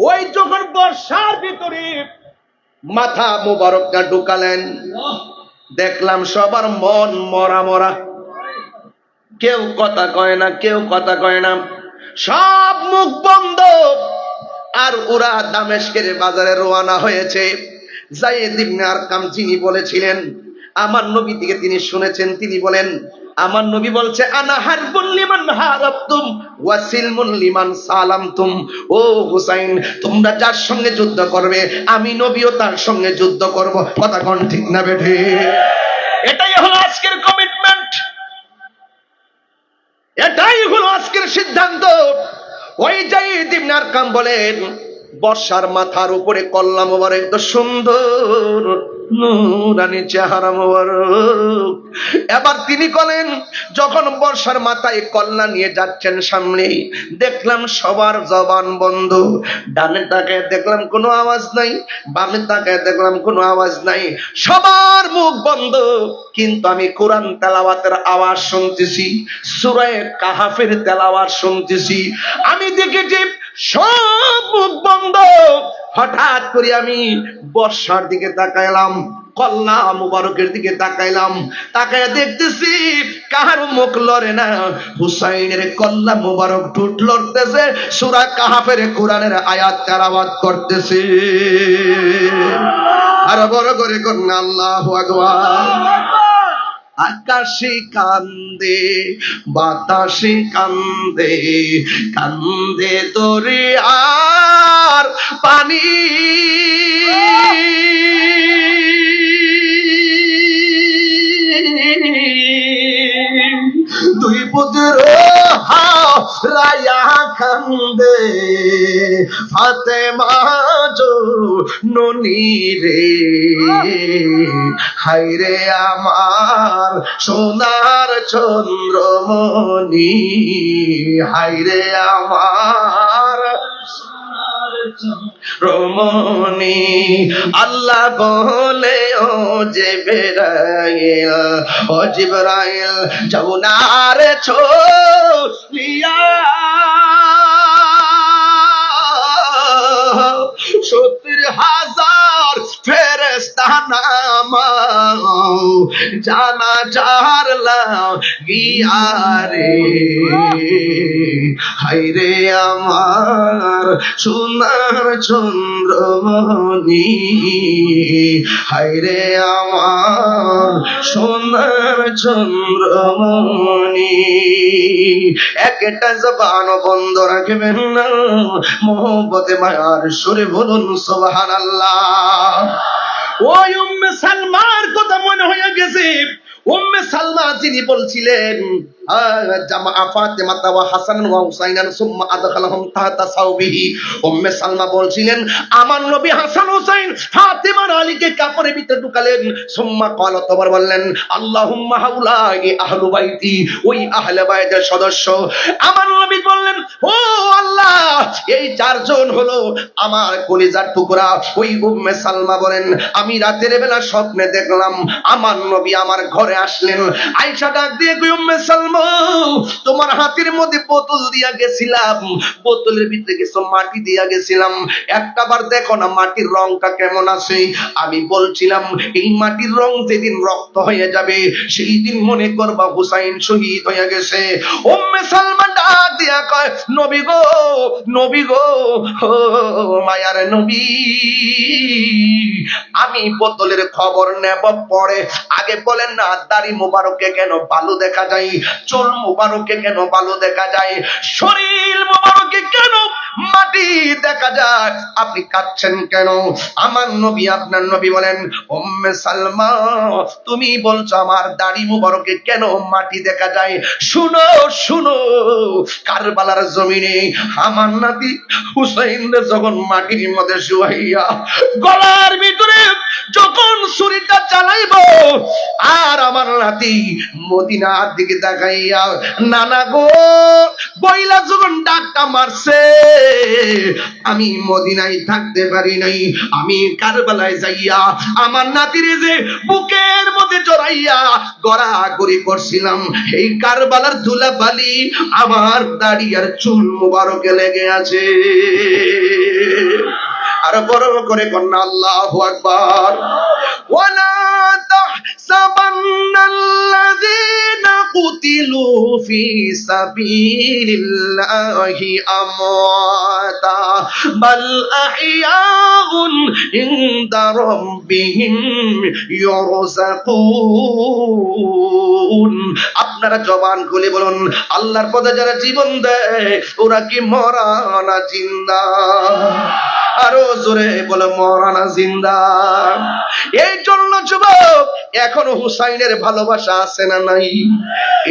ওই যখন বর্ষার ভিতরে মাথা মোবারকটা ঢুকালেন, দেখলাম সবার মন মরা মরা, কেউ কথা কয় না, কেউ কথা কয় না, সব মুখ বন্ধ। আর ওরা দামেস্কের বাজারে রওনা হয়েছে। যায়েদ ইবনে আরকাম যিনি বলেছিলেন আমার নবী থেকে তিনি শুনেছেন, তিনি বলেন আমার নবী বলছে আনা হারবুল লিমান হারাবতুম ওয়া সিলমুন লিমান সালামতুম। ও হুসাইন, তোমরা যার সঙ্গে যুদ্ধ করবে আমি নবীও তার সঙ্গে যুদ্ধ করব। কথা কোন ঠিক না বেঠে? এটাই হলো আজকের কমিটমেন্ট, এটাই হলো আজকের সিদ্ধান্ত। ওই যায়েদ ইবনে আরকাম বলেন বর্ষার মাথার উপরে কল্লা মোবারক, তো সুন্দর নূরানি চেহারা মোবারক। এবার তিনি বলেন যখন বর্ষার মাথায় কল্লা নিয়ে যাচ্ছেন সামনে, দেখলাম সবার জবান বন্ধ। ডানে তাকায় দেখলাম কোনো আওয়াজ নাই, বামে তাকায় দেখলাম কোনো আওয়াজ নাই, সবার মুখ বন্ধ। কিন্তু আমি কোরআন তেলাওয়াতের আওয়াজ শুনতেছি, সূরা কাহাফের তেলাওয়াত শুনতেছি। আমি দেখেছি সব মুখ বন্ধ। হঠাৎ করে আমি বর্ষার দিকে তাকাইলাম, কল্লা মুবারকের দিকে তাকাইলাম, তাকায় দেখতেছি কাহার মুখ লড়ে না, হুসাইনের কল্লা মুবারক ঠোঁট লড়তেছে, সূরা কাহাফের কোরআনের আয়াত তেলাওয়াত করতেছে। আর বড় করে কন্যা আল্লাহু আকবার। আকাশে কান্দে বাতাসে কান্দে, কান্দে তোরে আর পানি, দুই পুত্র রায়া কান্দে, ফাতেমা জননী রে, হায়রে আমার সোনার চন্দ্রমণি, হায়রে আমার রমণী। আল্লাহ বলে ও জিবরাইল, ও জিবরাইল যাও না রে ছড়িয়া, 70,000 ফেরেশতা নামাও জানাজার লাগিয়া রে, হায়রে আমার সোনার চন্দ্রমণি, হায়রে আমার সোনার চন্দ্রমণি। একটা জবান বন্ধ রাখবেন না, মোহব্বতে মায়ার সুরে বলুন সুবহানাল্লাহ। ওই উম্মে সালমার কথা মনে হয়ে গেছে। উম্মে সালমা যিনি বলছিলেন জামা ফাতেমা ওয়া হাসান ওয়া হুসাইনান সুম্মা আদখালাহুম তাহতা সাওবিহি, উম্মে সালমা বলছিলেন আমার নবী হাসান হুসাইন ফাতেমা আর আলীকে কাপড়ের ভিতরে ঢুকালেন। সুম্মা ক্বালা, তবার বললেন আল্লাহুম্মা হাউলাই আহলু বাইতি, ওই আহলে বাইতের সদস্য। আমার নবী বললেন ও আল্লাহ, এই চারজন হলো আমার কলিজার টুকরা। ওই উম্মে সালমা বলেন আমি রাতের বেলা স্বপ্নে দেখলাম আমার নবী আমার ঘরে আসলেন। আয়েশা ডাক দিয়ে কই উম্মে সালমা, তোমার হাতের মধ্যে বোতল দিয়া গেছিলাম, বোতলের ভিতরে কিছু মাটি দিয়া গেছিলাম, একটাবার দেখো না মাটির রংটা কেমন আছে। আমি বলছিলাম এই মাটির রং যেদিন রক্ত হয়ে যাবে সেই দিন মনে করবা হুসাইন শহীদ হয়ে গেছে। উম্মে সালমা ডাক দিয়া কয় নবী গো, নবী গো, ও মায়ার নবী, আমি বোতলের খবর নেব পরে, আগে বলেন না দাড়ি মোবারকে কেন ভালো দেখা যায়, চুল মোবারকে কেন ভালো দেখা যায়, শরীর মোবারকে কেন মাটি দেখা যায়, আপনি কাঁদছেন কেন? আমার নবী আপনার নবী বলেন উম্মে সালমা, তুমি বলছো আমার দাড়ি মোবারকে কেন মাটি দেখা যায়, শুনো শুনো, কারবালার জমিনে আমার নাতি হুসাইন যখন মাটির মধ্যে শুয়াইয়া গলার ভিতরে যখন ছুরিটা চালাইব, আর আমার নাতি মদিনার দিকে তাকাইয়া নানা গো বইলা যখন ডাকটা মারছে, আমি মদিনায় থাকতে পারি নাই, আমি কারবালায় যাইয়া আমার নাতিরে যে বুকের মধ্যে জড়াইয়া গড়াগড়ি করছিলাম, এই কারবালার ধুলাবালি আমার দাড়ি আর চুল মোবারকে লেগে আছে। বড় করে কন্যা আল্লাহু আকবার। ওয়ালা তাহসাবান্নাল্লাযীনা কুতিলু ফি সাবিলিল্লাহি আমওয়াতা বাল আহইয়াউন ইনদা রাব্বিহিম ইউরযাকুন। আপনারা জবান খুলে বলুন, আল্লাহর পথে যারা জীবন দেয় ওরা কি মরা না জিন্দা? আরো জোরে বলে মরা না জিন্দা? এই জন্য যুবক, এখনো হুসাইনের ভালোবাসা আছে না নাই?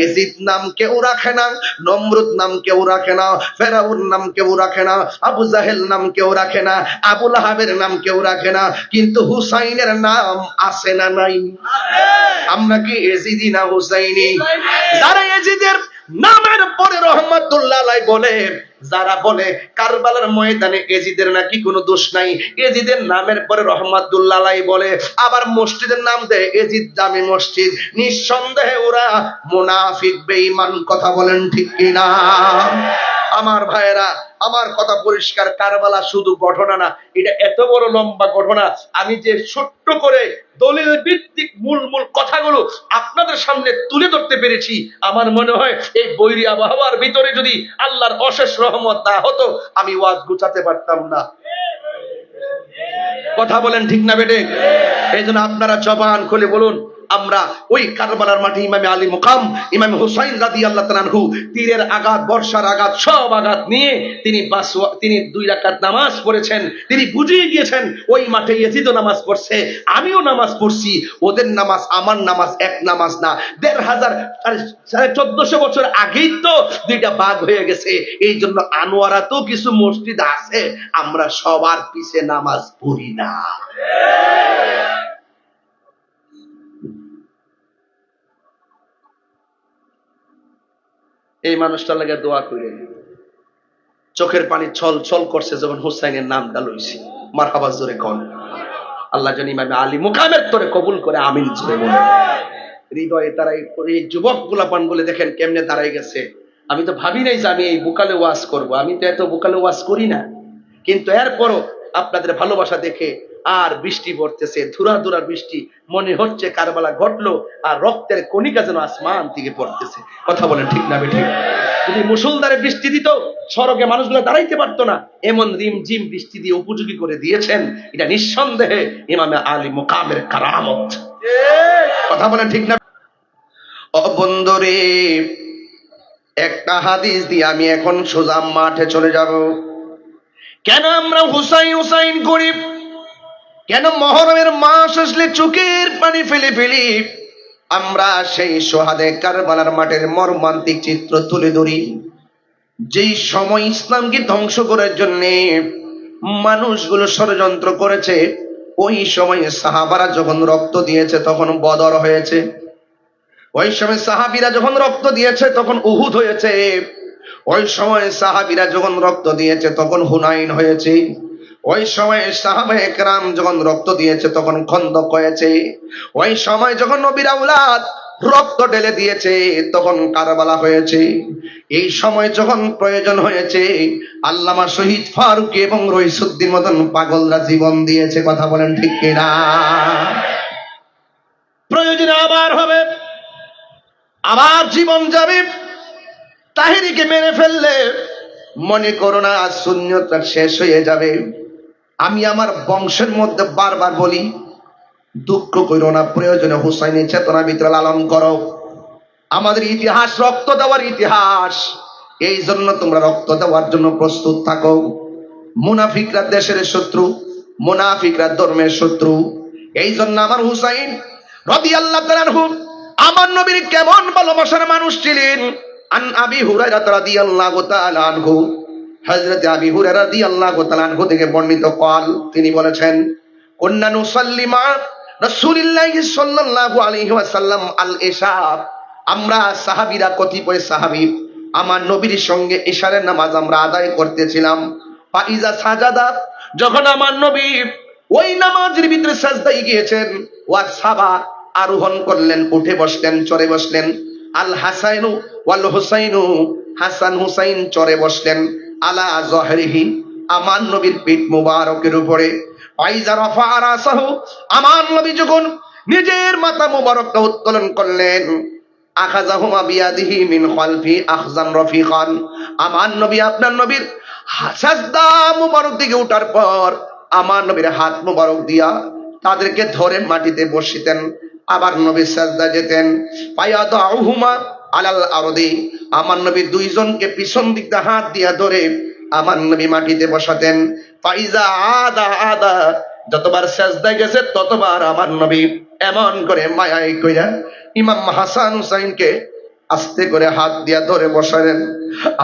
এজিদ নাম কেউ রাখে না, নমরুদ নাম কেউ রাখে না, ফেরাউন নাম কেউ রাখে না, আবু জাহেল নাম কেউ রাখে না, আবু লাহাবের নাম কেউ রাখে না, কিন্তু হুসাইনের নাম আছে না নাই? আমরা কি এজিদি না হুসাইনি? যারা এজিদের নামের পরে রহমাতুল্লাহ আলাইহি বলে, যারা বলে কারবালার ময়দানে এজিদের নাকি কোনো দোষ নাই, এজিদের নামের পরে রহমাতুল্লাহ আলাইহি বলে, আবার মসজিদের নাম দেয় এজিদ জামি মসজিদ, নিঃসন্দেহে ওরা মুনাফিক বেঈমান। কথা বলেন ঠিক কিনা? আমার ভাইয়েরা, আমার কথা পরিষ্কার, কারবালা শুধু ঘটনা না, এটা এত বড় লম্বা ঘটনা। আমি যে ছোট্ট করে দলিল ভিত্তিক মূল কথাগুলো আপনাদের সামনে তুলে ধরতে পেরেছি, আমার মনে হয় এই বৈরী আবহাওয়ার ভিতরে যদি আল্লাহর অশেষ রহমত না হতো, আমি ওয়াজ গুছাতে পারতাম না। কথা বলেন ঠিক না বেটে? এই জন্য আপনারা জবান খুলে বলুন, আমরা ওই কারবালার মাঠে ইমামে আলী মুকাম ইমাম হুসাইন রাদিয়াল্লাহু তাআলা আনহু তীরের আঘাত, বর্ষার আঘাত, সব আঘাত নিয়ে তিনি 2 রাকাত নামাজ পড়েছেন। তিনি বুঝিয়ে দিয়েছেন ওই মাঠে ইয়াজিদও নামাজ পড়ছে, আমিও নামাজ পড়ছি, ওদের নামাজ আমার নামাজ এক নামাজ না। 1500 1450 বছর আগেই তো 2টা ভাগ হয়ে গেছে। এই জন্য আনোয়ারাতেও কিছু মসজিদ আছে, আমরা সবার পিছে নামাজ পড়ি না। এই মানুষটার লাগে দোয়া করেন। চোখের পানি ছল ছল করছে যখন হুসাইনের নামটা লইছি। মারহাবা জোরে কোন। আল্লাহ জানি ইমাম আলী মুকামের তোরে কবুল করে, আমিন জোরে বলে। হৃদয়ে তারা এই যুবক গোলাপান বলে দেখেন কেমনে দাঁড়াই গেছে। আমি তো ভাবি নাই যে আমি এই বুকালে ওয়াজ করব, আমি তো এত বুকালে ওয়াজ করি না, কিন্তু এরপরও আপনাদের ভালোবাসা দেখে আর বৃষ্টি পড়তেছে, ধুরা ধুরা বৃষ্টি, মনে হচ্ছে কারবালা ঘটলো আর রক্তের কণিকা যেন আসমান থেকে পড়তেছে। কথা বলেন ঠিক না বেঠিক? যদি মুষলধারে বৃষ্টি দিত, সড়কে মানুষগুলো দাঁড়াইতে পারতো না, এমন রিমঝিম বৃষ্টি দিয়ে উপযোগী করে দিয়েছেন। এটা নিঃসন্দেহে ইমামে আলী মুকামের কারামত। কথা বলেন ঠিক না? ও বন্ধুরে, একটা হাদিস দিয়ে আমি এখন সোজা মাঠে চলে যাব। কেন আমরা হুসাইন হুসাইন করি? কেন মহরমের মাস আসলে চোখের পানি ফেলে ফেলি? আমরা সেই সোহাদে কারবালার মাঠের মর্মান্তিক চিত্র তুলে ধরি, যেই সময় ইসলামকে ধ্বংস করার জন্য মানুষগুলো ষড়যন্ত্র করেছে। ওই সময় সাহাবারা যখন রক্ত দিয়েছে তখন বদর হয়েছে, ওই সময় সাহাবীরা যখন রক্ত দিয়েছে তখন উহুদ হয়েছে, ওই সময় সাহাবীরা যখন রক্ত দিয়েছে তখন হুনাইন হয়েছে, ওই সময় সাহাবায়ে কেরাম যখন রক্ত দিয়েছে তখন খন্দক হয়েছে, ওই সময় যখন নবীর আওলাদ রক্ত ঢেলে দিয়েছে তখন কারবালা হয়েছে। এই সময় যখন প্রয়োজন হয়েছে আল্লামা শহীদ ফারুক এবং রইসুদ্দিন মতন পাগলরা জীবন দিয়েছে। কথা বলেন ঠিক কিনা? প্রয়োজনে আবার হবে, আবার জীবন যাবে। তাহেরিকে মেরে ফেললে মনে করো না সুন্নতটা শেষ হয়ে যাবে। আমি আমার বংশের মধ্যে বারবার বলি, দুঃখ করো না, প্রয়োজনে হুসাইনের চেতনা ভিতরে লালন করো। আমাদের ইতিহাস রক্ত দেওয়ার ইতিহাস, এই জন্য তোমরা রক্ত দেওয়ার জন্য প্রস্তুত থাকো। মুনাফিকরা দেশের শত্রু, মুনাফিকরা ধর্মের শত্রু। এই জন্য আমার হুসাইন রাদিয়াল্লাহু তাআলা আনহু আমার নবীর কেমন ভালোবাসার মানুষ ছিলেন। আন আবি হুরায়রা রাদিয়াল্লাহু তাআলা আনহু, হযরত আবি হুরায়রা রাদিয়াল্লাহু তাআলা আনহু থেকে বর্ণিত قال, তিনি বলেছেন, কুন্না নুসাল্লি মা রাসূলিল্লাহি সাল্লাল্লাহু আলাইহি ওয়াসাল্লাম আল ইশা। আমরা সাহাবীরা, কতিপয় সাহাবী আমার নবীর সঙ্গে ইশারের নামাজ আমরা আদায় করতেছিলাম। ফাইজা সাজাদা, যখন আমার নবী ওই নামাজের ভিতরে সাজদায় গিয়েছেন, ওয়া সাবা, আরোহণ করলেন, উঠে বসলেন, চড়ে বসলেন। আল হাসাইনু ওয়াল হুসাইনু, হাসান হুসাইন চড়ে বসলেন। আলা জহরিহি, আমার নবীর পিঠ মুবারকের উপরে পাইজা রাফা রাসাহু, আমার নবী যখন নিজের মাথা মুবারকটা উত্তোলন করলেন, আখাযাহুমা বিয়াদিহি মিন খালফি আখজান রফিকান, আমার নবী আপনার নবীর সাজদা মুবারক দিকে ওঠার পর আমার নবীর হাত মুবারক দিয়া তাদেরকে ধরে মাটিতে বসিতেন, আবার নবী সাজদা যেতেন। ফায়াদাউহুমা আলাল আরদি, আমার নবী দুইজনকে পিছন দিক দিয়ে হাত দিয়া ধরে আমার নবী মাটিতে বসাতেন। ফাইজা আদা আদা, যতবার সাজদায় গেছে ততবার আমার নবী এমন করে মায়াই কইরা ইমাম হাসান হুসাইনকে আস্তে করে হাত দিয়া ধরে বসালেন।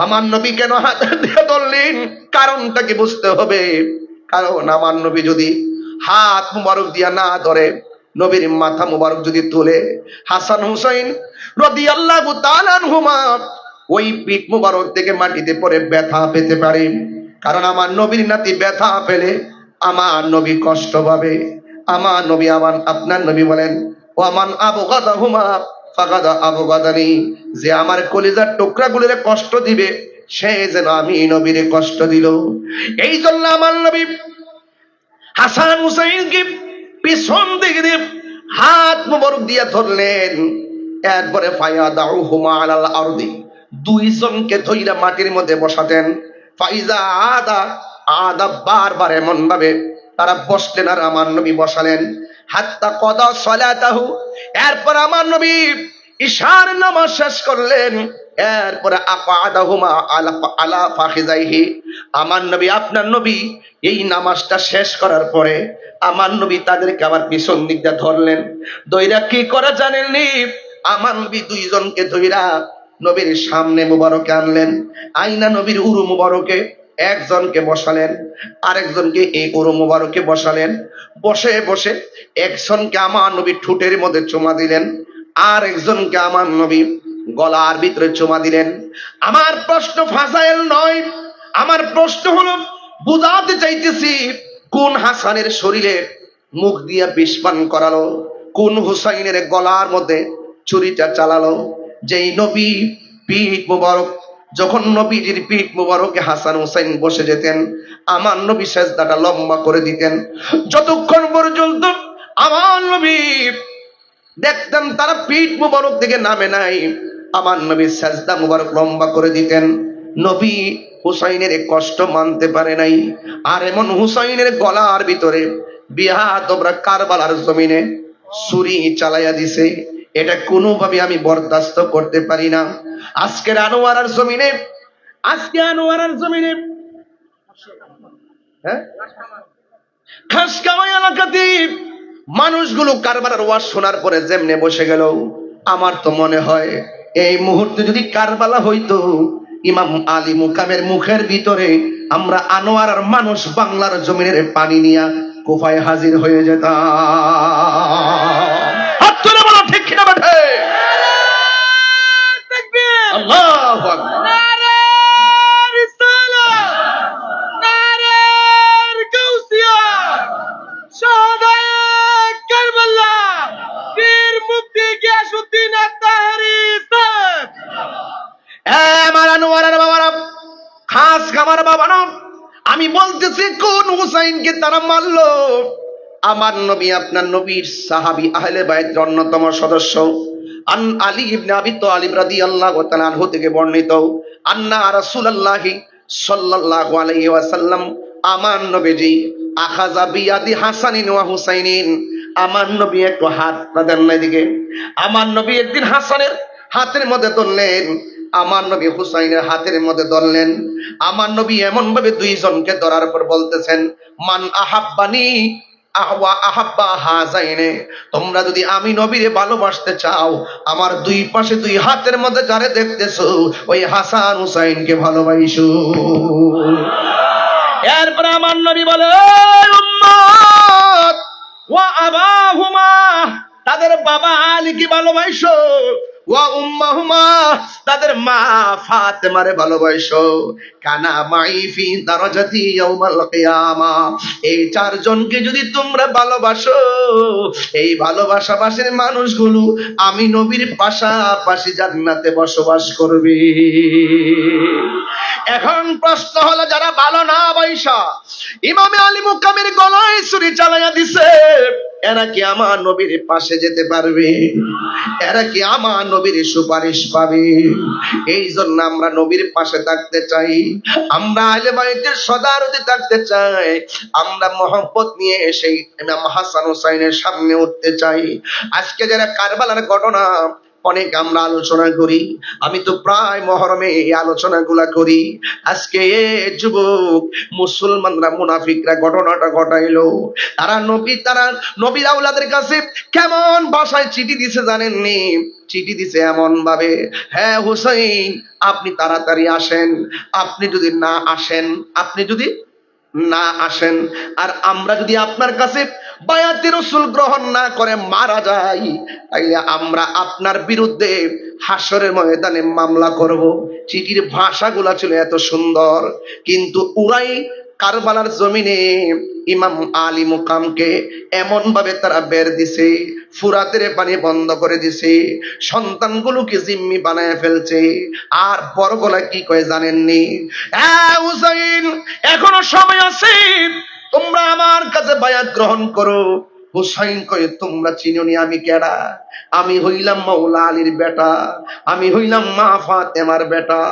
আমার নবী কেন হাত দিয়া ধরলেন, কারণটা কি বুঝতে হবে। কারণ আমার নবী যদি হাত মুবারক দিয়া না ধরে, নবীর মাথা মুবারক যদি তুলে, হাসান হুসাইন রাদিয়াল্লাহু তাআলা আনহুমা ওই পিঠ মুবারক থেকে মাটিতে পড়ে ব্যথা পেতে পারে। কারণ আমার নবীর নাতি ব্যথা পেলে আমার নবী কষ্ট পাবে। আমার নবী আপনার নবী বলেন, ও আমান আবগাদাহুমা ফাগাদা আবগাদানি, যে আমার কলিজার টুকরাগুলোরে কষ্ট দিবে সে যেন আমি নবীরে কষ্ট দিল। এই জন্য আমার নবী হাসান হুসাইনকে পিছন দিকে দিয়ে হাত মুবারক দিয়া ধরলেন। এরপরে ফায়াদাউহুমা আলাল আরদি, দুইজনকে ধইরা মাটির মধ্যে বসাতেন। ফাইজা আদা আদা, বারবার এমন ভাবে তারা বসলেন আর আমার নবী বসালেন। হাত্তা কদা সালাতাহু, এরপর আমার নবী ইশার নামাজ শেষ করলেন। এরপরে আকাদাহুমা আলা ফাখিজাইহি, আমার নবী আপনার নবী এই নামাজটা শেষ করার পরে আমার নবী তাদেরকে আবার পিছন দিক দিয়ে ধরলেন। দইরা কি করে জানেননি, আমার নবী দুইজনকে ধইরা নবীর সামনে মুবারকে আনলেন। আইনা নবীর উরু মুবারকে একজনকে বসালেন, আরেকজনকে এই উরু মুবারকে বসালেন। বসে বসে একজনকে আমার নবী ঠোঁটের মধ্যে চুমা দিলেন, আর একজনকে আমার নবী গলার ভিতরে চুমা দিলেন। আমার প্রশ্ন ফাসাইল নয়, আমার প্রশ্ন হলো বুঝাতে চাইতেছি কোন হাসানের শরীরে মুখ দিয়া বিষ পান করালো, কোন হুসাইনের গলার মধ্যে ছুরিটা চালালো। যেই নবী পিঠ মুবারক, যখন নবীজির পিঠ মুবারকে হাসান হুসাইন বসে যেতেন, আমার নবী সেজদাটা লম্বা করে দিতেন। যতক্ষণ পর্যন্ত আমার নবী দেখতেন তারা পিঠ মুবারক থেকে নামে নাই, আমার নবী সেজদা মুবারক লম্বা করে দিতেন। নবী হুসাইনের কষ্ট মানতে পারে নাই, আর এমন হুসাইনের গলার ভিতরে বিয়াদবরা কারবালার জমিনে ছুরি চালাইয়া দিছে। এটা কোনোভাবে আমি বরদাস্ত করতে পারি না। আজকের আনোয়ারার জমিনে, আজকে আনোয়ারার জমিনে খাসকামাই এলাকাতে মানুষগুলো কারবালার ওয়াজ শোনার পরে যেমনে বসে গেল, আমার তো মনে হয় এই মুহূর্তে যদি কারবালা হইতো, ইমাম আলী মুকামের মুখের ভিতরে আমরা আনোয়ারার মানুষ বাংলার জমিনের পানি নিয়া কুফায় হাজির হয়ে যেতাম। হাত তুলে বলো ঠিক কিনা বেঠে? আল্লাহু আকবার। আমি বলতেছি কোন হুসাইনকে তারা মারলো। আমার নবী আপনার নবীর সাহাবী আহলে বাইতের অন্যতম সদস্য আন আলী ইবনে আবি তালিব রাদিয়াল্লাহু তাআলা আনহু থেকে বর্ণিত, আন্না রাসূলুল্লাহি সাল্লাল্লাহু আলাইহি ওয়াসাল্লাম, আমার নবীজি আখাযা বিয়াদি হাসানিন ওয়া হুসাইনিন, আমার নবী একটু হাত দেন না দিকে, আমার নবী একদিন হাসানের হাতের মধ্যে ধরলেন, আমার নবী হুসাইনের হাতের মধ্যে ধরলেন। আমার নবী এমন ভাবে দুইজনকে ধরার পর বলতেছেন, মান আহাব্বানি আহওয়া আহাব্বা হাযাইনে, তোমরা যদি আমি নবীরে ভালোবাসতে চাও, আমার দুই পাশে দুই হাতের মধ্যে যারে দেখতেছো ওই হাসান হুসাইনকে ভালোবাসো। এরপর আমার নবী বলে, উম্মত ওয়া আবাহুমা, তাদের বাবা আলীকে ভালোবাসো, ওয়া উম্মাহুমা, তাদের মা ফাতেমারে ভালোবাসো। কানা মাই ফি দারাজাতি ইয়াউমাল কিয়ামা, এই চারজনকে যদি তোমরা ভালোবাসো, এই ভালোবাসাবাসীর মানুষগুলো আমি নবীর পাশাপাশি জান্নাতে বসবাস করবে। এখন প্রশ্ন হলো, যারা ভালো না বাইসা ইমামে আলী মুকামের গলায় ছুরি চালাইয়া দিছে, এরা কি আমার নবীর পাশে যেতে পারবে? এরা কি আমার নবীর সুপারিশ পাবে? এই জন্য আমরা নবীর পাশে থাকতে চাই, আমরা আহলে বাইতের সদারতি থাকতে চাই, আমরা মহব্বত নিয়ে সেই ইমাম হাসান হুসাইনের সামনে উঠতে চাই। আজকে যারা কারবালার ঘটনা অনেক আমরা আলোচনা করি, আমি তো প্রায় মহরমে এই আলোচনাগুলা করি। আজকে যুবক মুসলমানরা মুনাফিকরা ঘটনাটা ঘটাইলো, তারা নবীর আওলাদের কাছে কেমন ভাষায় চিঠি দিছে জানেননি? চিঠি দিছে এমন ভাবে, হ্যাঁ হুসাইন আপনি তাড়াতাড়ি আসেন, আপনি যদি না আসেন আর আমরা যদি আপনার কাছে বায়াতে রাসূল গ্রহণ না করে মারা যাই, তাইলে আমরা আপনার বিরুদ্ধে হাসরের ময়দানে মামলা করব। চিঠির ভাষাগুলা ছিল এত সুন্দর, কিন্তু উরাই কারবালার জমিনে ইমাম আলী মুকামকে এমন ভাবে তারা বের দিছে, ফুরাতের পানি বন্ধ করে দিছে, সন্তানগুলোকে জিম্মি বানায় ফেলছে। আর বড়গলা কি কয় জানেননি? হুসাইন এখনো সময় আছে, তোমরা আমার কাছে বায়াত গ্রহণ করো। হুসাইন কয়ে, তোমরা চিনোনি আমি কেডা? আমি হইলাম মাওলা আলীর বেটা, আমি হইলাম মা ফাতেমার বেটা,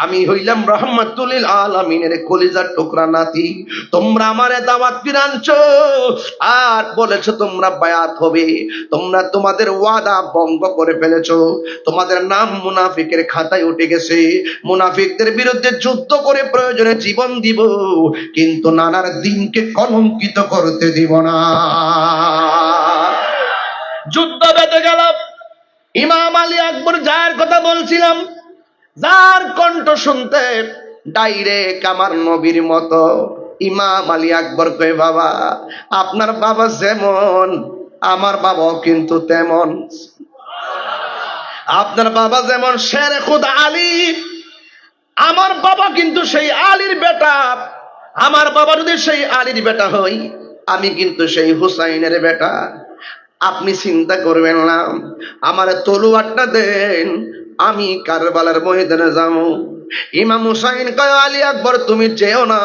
আমি হইলাম রাহমাতুল লিল আলামিনের কলিজার টুকরা নাতি। তোমরা আমারে দাওয়াত দিরানছো আর বলেছো তোমরা বায়াত হবে, তোমরা তোমাদের ওয়াদা ভঙ্গ করে ফেলেছো, তোমাদের নাম মুনাফিকের খাতায় উঠে গেছে। মুনাফিকদের বিরুদ্ধে যুদ্ধ করে প্রয়োজনে জীবন দিব, কিন্তু নানার দিনকে কলঙ্কিত করতে দিব না। যুদ্ধ বেঁধে গেল। ইমাম আলী আকবর যার কথা বলছিলাম, যার কণ্ঠ শুনতে ডাইরেক্ট আমার নবীর মতো, ইমাম আলী আকবর কয়, বাবা আপনার বাবা যেমন আমার বাবাও কিন্তু তেমন। আপনার বাবা যেমন শের খুদ আলী, আমার বাবা কিন্তু সেই আলীর বেটা। আমার বাবা যদি সেই আলীর বেটা হই, আমি কিন্তু সেই হুসাইনের বেটা। আপনি চিন্তা করবেন না, আমার তলোয়ারটা দেন, আমি কারবালার ময়দানে যাবো। ইমাম হুসাইন কয়, আলী আকবর তুমি যেও না,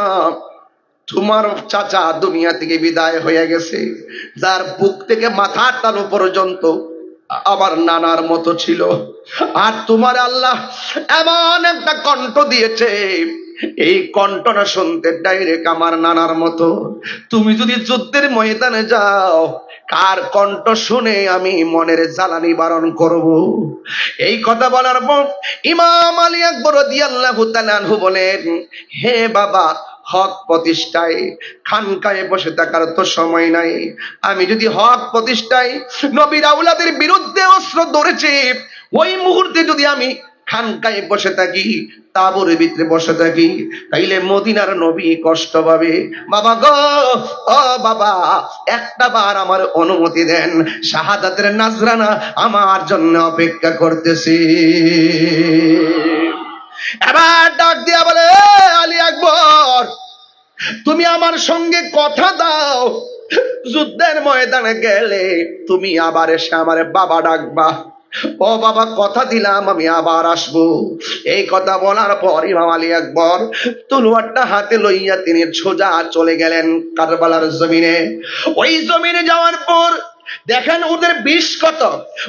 তোমার চাচা দুনিয়া থেকে বিদায় হয়ে গেছে, যার বুক থেকে মাথার তালু পর্যন্ত আমার নানার মতো ছিল, আর তোমার আল্লাহ এমন একটা কণ্ঠ দিয়েছে, এই কণ্ঠটা শুনতে ডাইরেক্ট আমার নানার মতো। তুমি যদি যুদ্ধের ময়দানে যাও, কার কণ্ঠ শুনে আমি মনের জ্বালা নিবারণ করব? এই কথা বলার পর ইমাম আলী আকবর রাদিয়াল্লাহু তাআলা আনহু বলেন, হে বাবা, হক প্রতিষ্ঠায় খানকায় বসে থাকার তো সময় নাই। আমি যদি হক প্রতিষ্ঠায় নবীর আওলাদের বিরুদ্ধে অস্ত্র ধরেছি, ওই মুহূর্তে যদি আমি খানকায় বসে থাকি, তাবুর ভিতরে বসে থাকি, তাইলে মদিনার নবী কষ্ট পাবে। বাবা গো, ও বাবা, একটা বার আমার অনুমতি দেন, শাহাদাতের নাজরানা আমার জন্য অপেক্ষা করতেছি। এবার ডাক দিয়া বলে, আলী আকবর তুমি আমার সঙ্গে কথা দাও, যুদ্ধের ময়দানে গেলে তুমি আবার এসে আমার বাবা ডাকবা। ও বাবা, কথা দিলাম আমি আবার আসবো। এই কথা বলার পর ইমাম আলী আকবর তলোয়ারটা হাতে লইয়া তিনি সোজা চলে গেলেন কারবালার জমিনে। ওই জমিনে যাওয়ার পর দেখেন ওদের বিষ কত,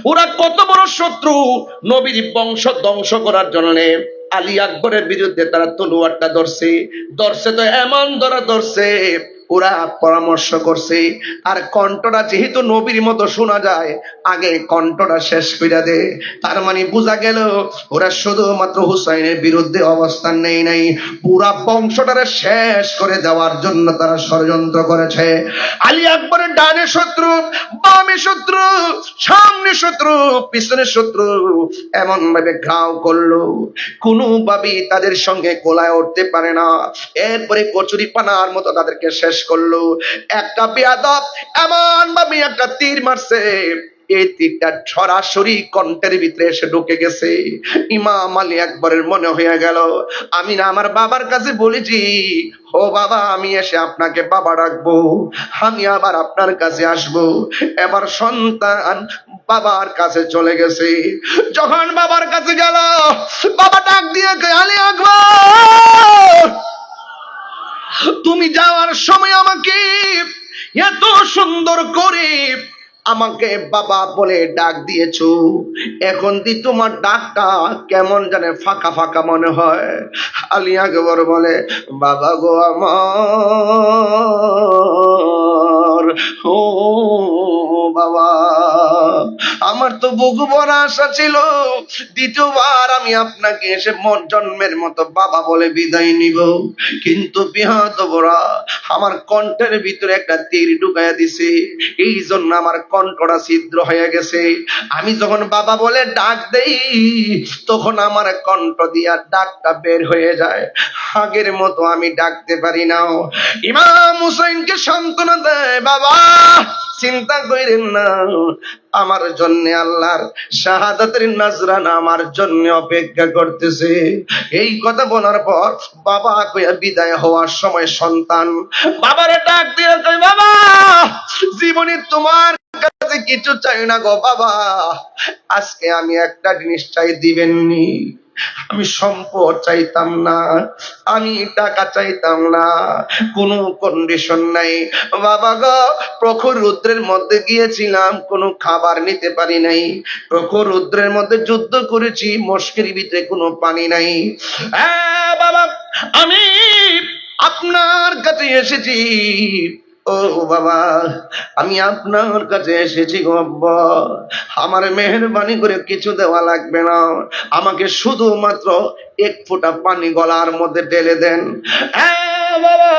ওরা কত বড় শত্রু। নবীর বংশ ধ্বংস করার জন্য আলী আকবরের বিরুদ্ধে তারা তলোয়ারটা ধরছে তো এমন ধরছে, ওরা পরামর্শ করছে, আর কণ্ঠটা যেহেতু নবীর মতো শোনা যায়, আগে কণ্ঠটা শেষ করে দে। তার মানে বোঝা গেল ওরা শুধুমাত্র হুসাইনের বিরুদ্ধে অবস্থান নেই নাই, পুরা বংশটারে শেষ করে দেওয়ার জন্য তারা ষড়যন্ত্র করেছে। আলী আকবরের ডানে শত্রু, বামে শত্রু, সামনে শত্রু, পিছনে শত্রু, এমন ভাবে ঘাও করলো কোনোভাবেই তাদের সঙ্গে কোলায় উঠতে পারে না। এরপরে কচুরি পানার মতো তাদেরকে শেষ করলো। একটা বেয়াদব এমন ভাবে একটা তীর মারছে, এই তীরটা সরাসরি কণ্ঠের ভিতরে এসে ঢুকে গেছে। ইমাম আলী আকবরের মনে হয়ে গেল আমি না আমার বাবার কাছে বলেছি, ও বাবা আমি এসে আপনাকে বাবা ডাকবো, আমি আবার আপনার কাছে আসবো। এবার সন্তান বাবার কাছে চলে গেছে। যখন বাবার কাছে গেল, বাবা ডাক দিয়ে কয়, আলী আকবর, তুমি যাওয়ার সময় আমাকে এত সুন্দর করে আমাকে বাবা বলে ডাক দিয়েছো, এখন দি তোমার ডাকটা কেমন জানে ফাঁকা ফাঁকা মনে হয়। আলী আকবর বলে, বাবা গো আমার, ও বাবা, আমার তো বুকু ভরা আশা ছিল দ্বিতীয়বার আমি আপনাকে এসে জন্মের মতো বাবা বলে বিদায় নিব, কিন্তু বিহাতবরা আমার কণ্ঠের ভিতরে একটা তীর ঢুকাইয়া দিছে, এই জন্য আমার কণ্ঠটা ছিদ্র হয়ে গেছে। আমি যখন বাবা বলে ডাক দেই তখন আমার কণ্ঠ দিয়া ডাকটা বের হয়ে যায়, আগের মতো আমি ডাকতে পারি না। ইমাম হুসাইনকে সান্ত্বনা দেয়, বাবা চিন্তা করেন না, আমার জন্য আল্লাহর শাহাদাতের নজরানা আমার জন্য অপেক্ষা করতেছে। এই কথা বলার পর বাবা কইয়া বিদায় হওয়ার সময় সন্তান বাবারে ডাক দিয়ে কই, বাবা জীবনে তোমার কাছে কিছু চাই না গো বাবা, আজকে আমি একটা জিনিস চাই, দিবেননি? আমি সম্পদ চাইতাম না, আমি টাকা চাইতাম না, কোনো কন্ডিশন নাই বাবা গো। প্রখর রৌদ্রের মধ্যে গিয়েছিলাম, কোনো খাবার নিতে পারি নাই, প্রখর রৌদ্রের মধ্যে যুদ্ধ করেছি, মস্কের ভিতরে কোনো পানি নাই। বাবা আমি আপনার কাছে এসেছি, ও বাবা আমি আপনার কাছে এসেছি গো আব্বা, আমার মেহেরবানি করে কিছু দেওয়া লাগবে না, আমাকে শুধুমাত্র এক ফোঁটা পানি গলার মধ্যে ঢেলে দেন। বাবা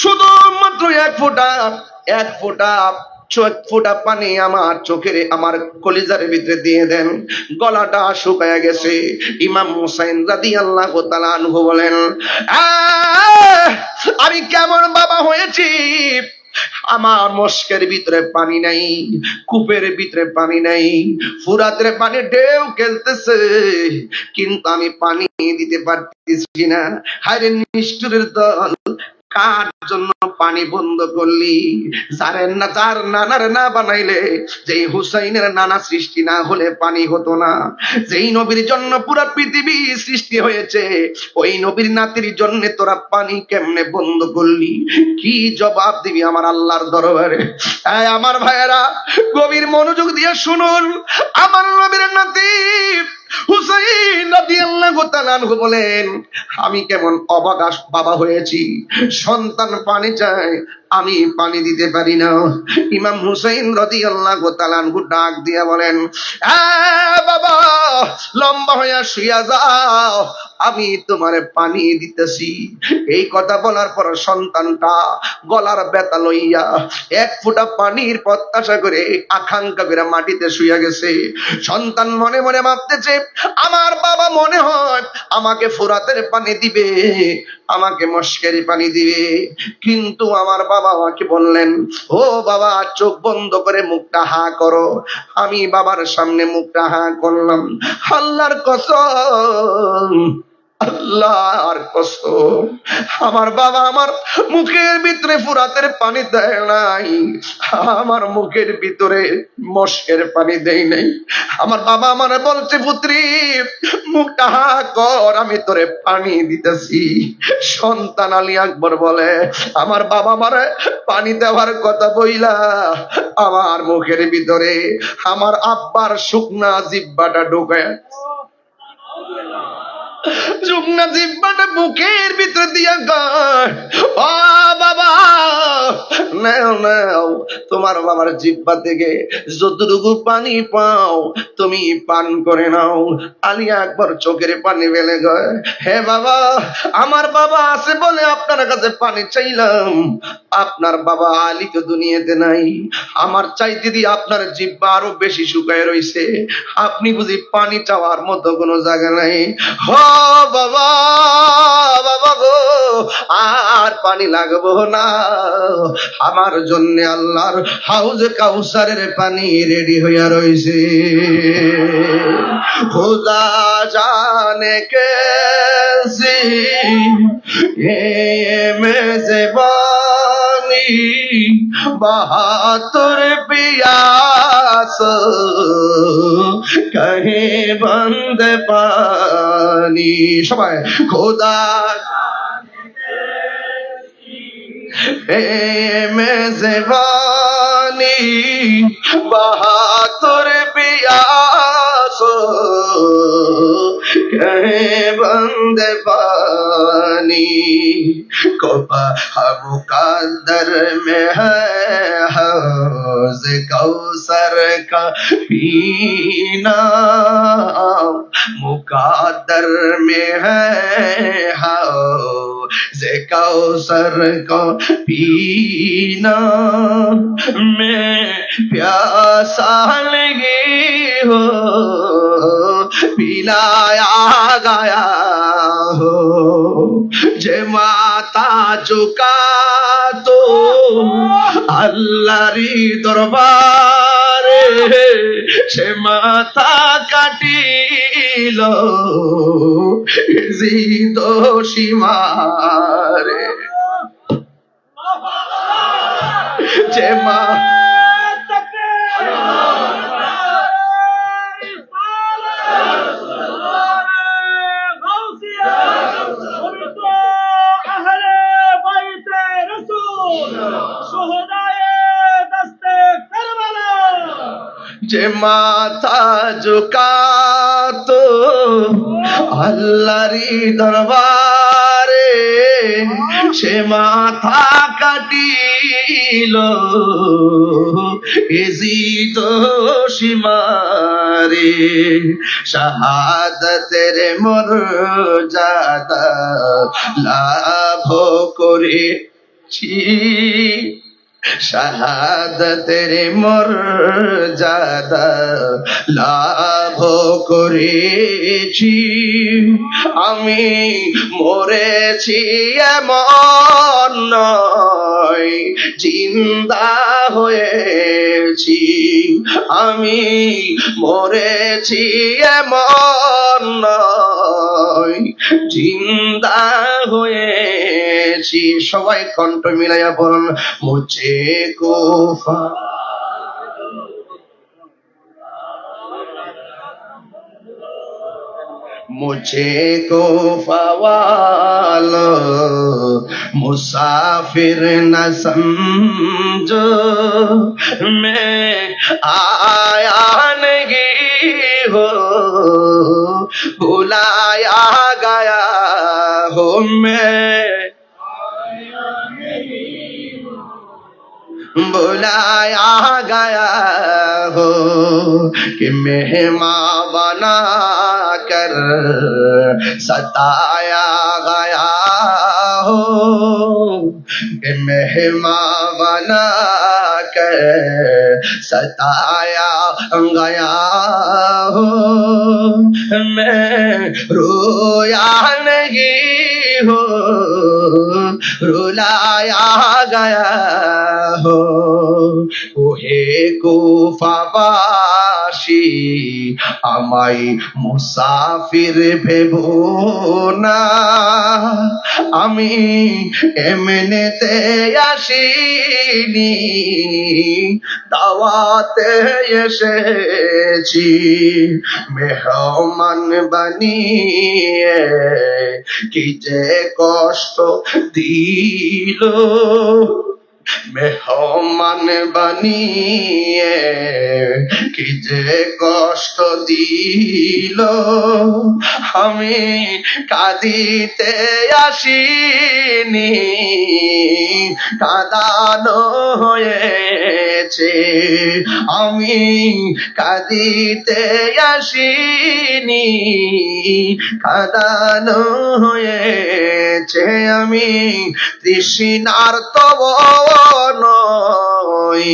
শুধুমাত্র এক ফোঁটা পানি আমার চোখের আমার কলিজার ভিতরে দিয়ে দেন, গলাটা শুকায়া গেছে। ইমাম হুসাইন রাদিয়াল্লাহু তাআলা আনহু বলেন, আমি কেমন বাবা হয়েছি, আমার মস্কের ভিতরে পানি নাই, কূপের ভিতরে পানি নাই, ফুরাতের পানি ঢেউ খেলতেছে, কিন্তু আমি পানি দিতে পারতেছি না। হায়রে নিষ্ঠুরের দল, কার জন্য পানি বন্ধ করলি? যার নানার না বানাইলে, যেই হুসাইনের নানা সৃষ্টি না হলে পানি হতো না, যেই নবীর জন্য পুরা পৃথিবী সৃষ্টি হয়েছে, ওই নবীর নাতির জন্য তোরা পানি কেমনে বন্ধ করলি? কি জবাব দিবি আমার আল্লাহর দরবারে? আমার ভাইয়েরা গভীর মনোযোগ দিয়ে শুনুন, আমার নবীর নাতি হুসাইন রাদিয়াল্লাহু তাআলা আনহু বলেন, আমি কেমন অবাক বাবা হয়েছি, সন্তান পানি চায়, আমি পানি দিতে পারি না। ইমাম হুসাইন রাদিয়াল্লাহু তাআলা আনহু ডাক দিয়া বলেন, বাবা লম্বা হইয়া শুইয়া যাও, আমি তোমারে পানি দিতেছি। এই কথা বলার পর সন্তানটা গলার ব্যথা লইয়া এক ফোঁটা পানির প্রত্যাশা করে আকাঙ্ক্ষা করে মাটিতে শুইয়া গেছে। সন্তান মনে মনে ভাবতেছে, আমার বাবা মনে হয় আমাকে ফুরাতের পানি দিবে, আমাকে মস্কের পানি দিবে, কিন্তু আমার বাবা আমাকে বললেন, ও বাবা চোখ বন্ধ করে মুখটা হা করো। আমি বাবার সামনে মুখটা হা করলাম। আল্লাহর কসম, আল্লাহর কসম, আমার বাবা আমার মুখের ভিতরে ফুরাতের পানি দেয় নাই, আমার মুখের ভিতরে মস্কের পানি দেয় নাই। আমার বাবা আমার বলছে, পুত্রী মুখটা হা কর, আমি তোরে পানি দিতেছি। সন্তান আলী আকবর বলে, আমার বাবা আমার পানি দেওয়ার কথা বইলা আমার মুখের ভিতরে আমার আব্বার শুকনা জিহ্বাটা ঢোকায়, শুকনা জিহ্বাটা বুকের ভিতরে দিয়া গায়, ও বাবা নাও নাও, তোমার বাবার জিহ্বা থেকে যতটুকু পানি পাও তুমি পান করে নাও। আলী আকবর চোখের পানি ফেলে গয়, হে বাবা আমার বাবা আছে বলে আপনার কাছে পানি চাইলাম, আপনার বাবা আলী তো দুনিয়াতে নাই, আমার চাইতে দিয়ে আপনার জিহ্বা আরো বেশি শুকায় রইছে, আপনি বুঝি পানি চাওয়ার মতো কোনো জায়গা নাই? বাবা বাবা গো, আর পানি লাগবো না, আমার জন্য আল্লাহর হাউজে কাউসারের পানি রেডি হইয়া রইছে। খুদা জানে কেসি মেজবানি বাহাতুর পিয়াস কহে বন্দ পানি। সবাই খোদা মেজবানি বাহাতুর পিয়াস कहे बंद पानी कोपा मुकद्दर में है हौज कौसर का पीना, मुकद्दर में है हौज कौसर का पीना। मैं प्यासा लगी हो पिलाया गया हो, जे माता चुका तो अल्लाहरी दरबारे से माता काटिल जिदो सीमारे जे मा যে মাথা ঝুকা তো আল্লাহরি দরবারে সে মাথা কাটিল এজিদ সীমারে। শাহাদাতের মর্যাদা লাভ করেছি, শাহাদাতের মর্যাদা লাভ করেছি, আমি মরেছি এমন নয় জিন্দা হয়েছি, আমি মরেছি এমন নয় জিন্দা হয়েছি। সবাই কণ্ঠ মিলাইয়া বলুন মুঝে কোফা मुझे को फवालो मुसाफिर न समझो, मैं आया नहीं हो बुलाया गया हो, मैं बुलाया गया हो कि मेहमान बना कर सताया गया हो, कि मेहमान बना कर सताया गया हो, मैं रोया नहीं हो रुलाया गया हो। ওহে কুফাবাসী আমায় মুসাফির ভেবো না, আমি এমনিতে আসিনি দাওয়াতে এসেছি, মেহমান বানিয়ে কি যে কষ্ট দিল, মেহমান বানিয়ে কি যে কষ্ট দিল, আমি কাঁদিতে আসিনি কাঁদানো হয়েছে, আমি কাঁদিতে আসিনি কাঁদানো হয়েছে, আমি তৃষ্ণার্ত নয়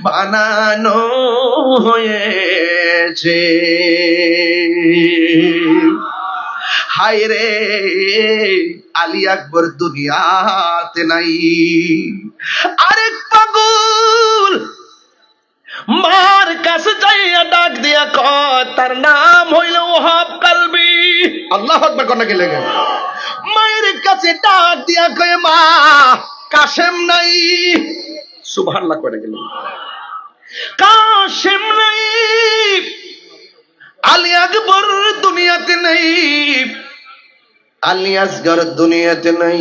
বানানো হয়েছে। হায় রে, আলী আকবর দুনিয়াতে নাই। আরেক পাগল মার কাছে যাইয়া ডাক দিয়া কয় তার নাম হইল ওহাব কালবি। আল্লাহু আকবার কোন নাকি লাগে। মায়ের কাছে ডাক দিয়া কয় মা কাশেম নাই। সুবহানাল্লাহ করে গেল। কাশেম নাই, আলী আকবর দুনিয়াতে নাই, আলী আসগর দুনিয়াতে নাই।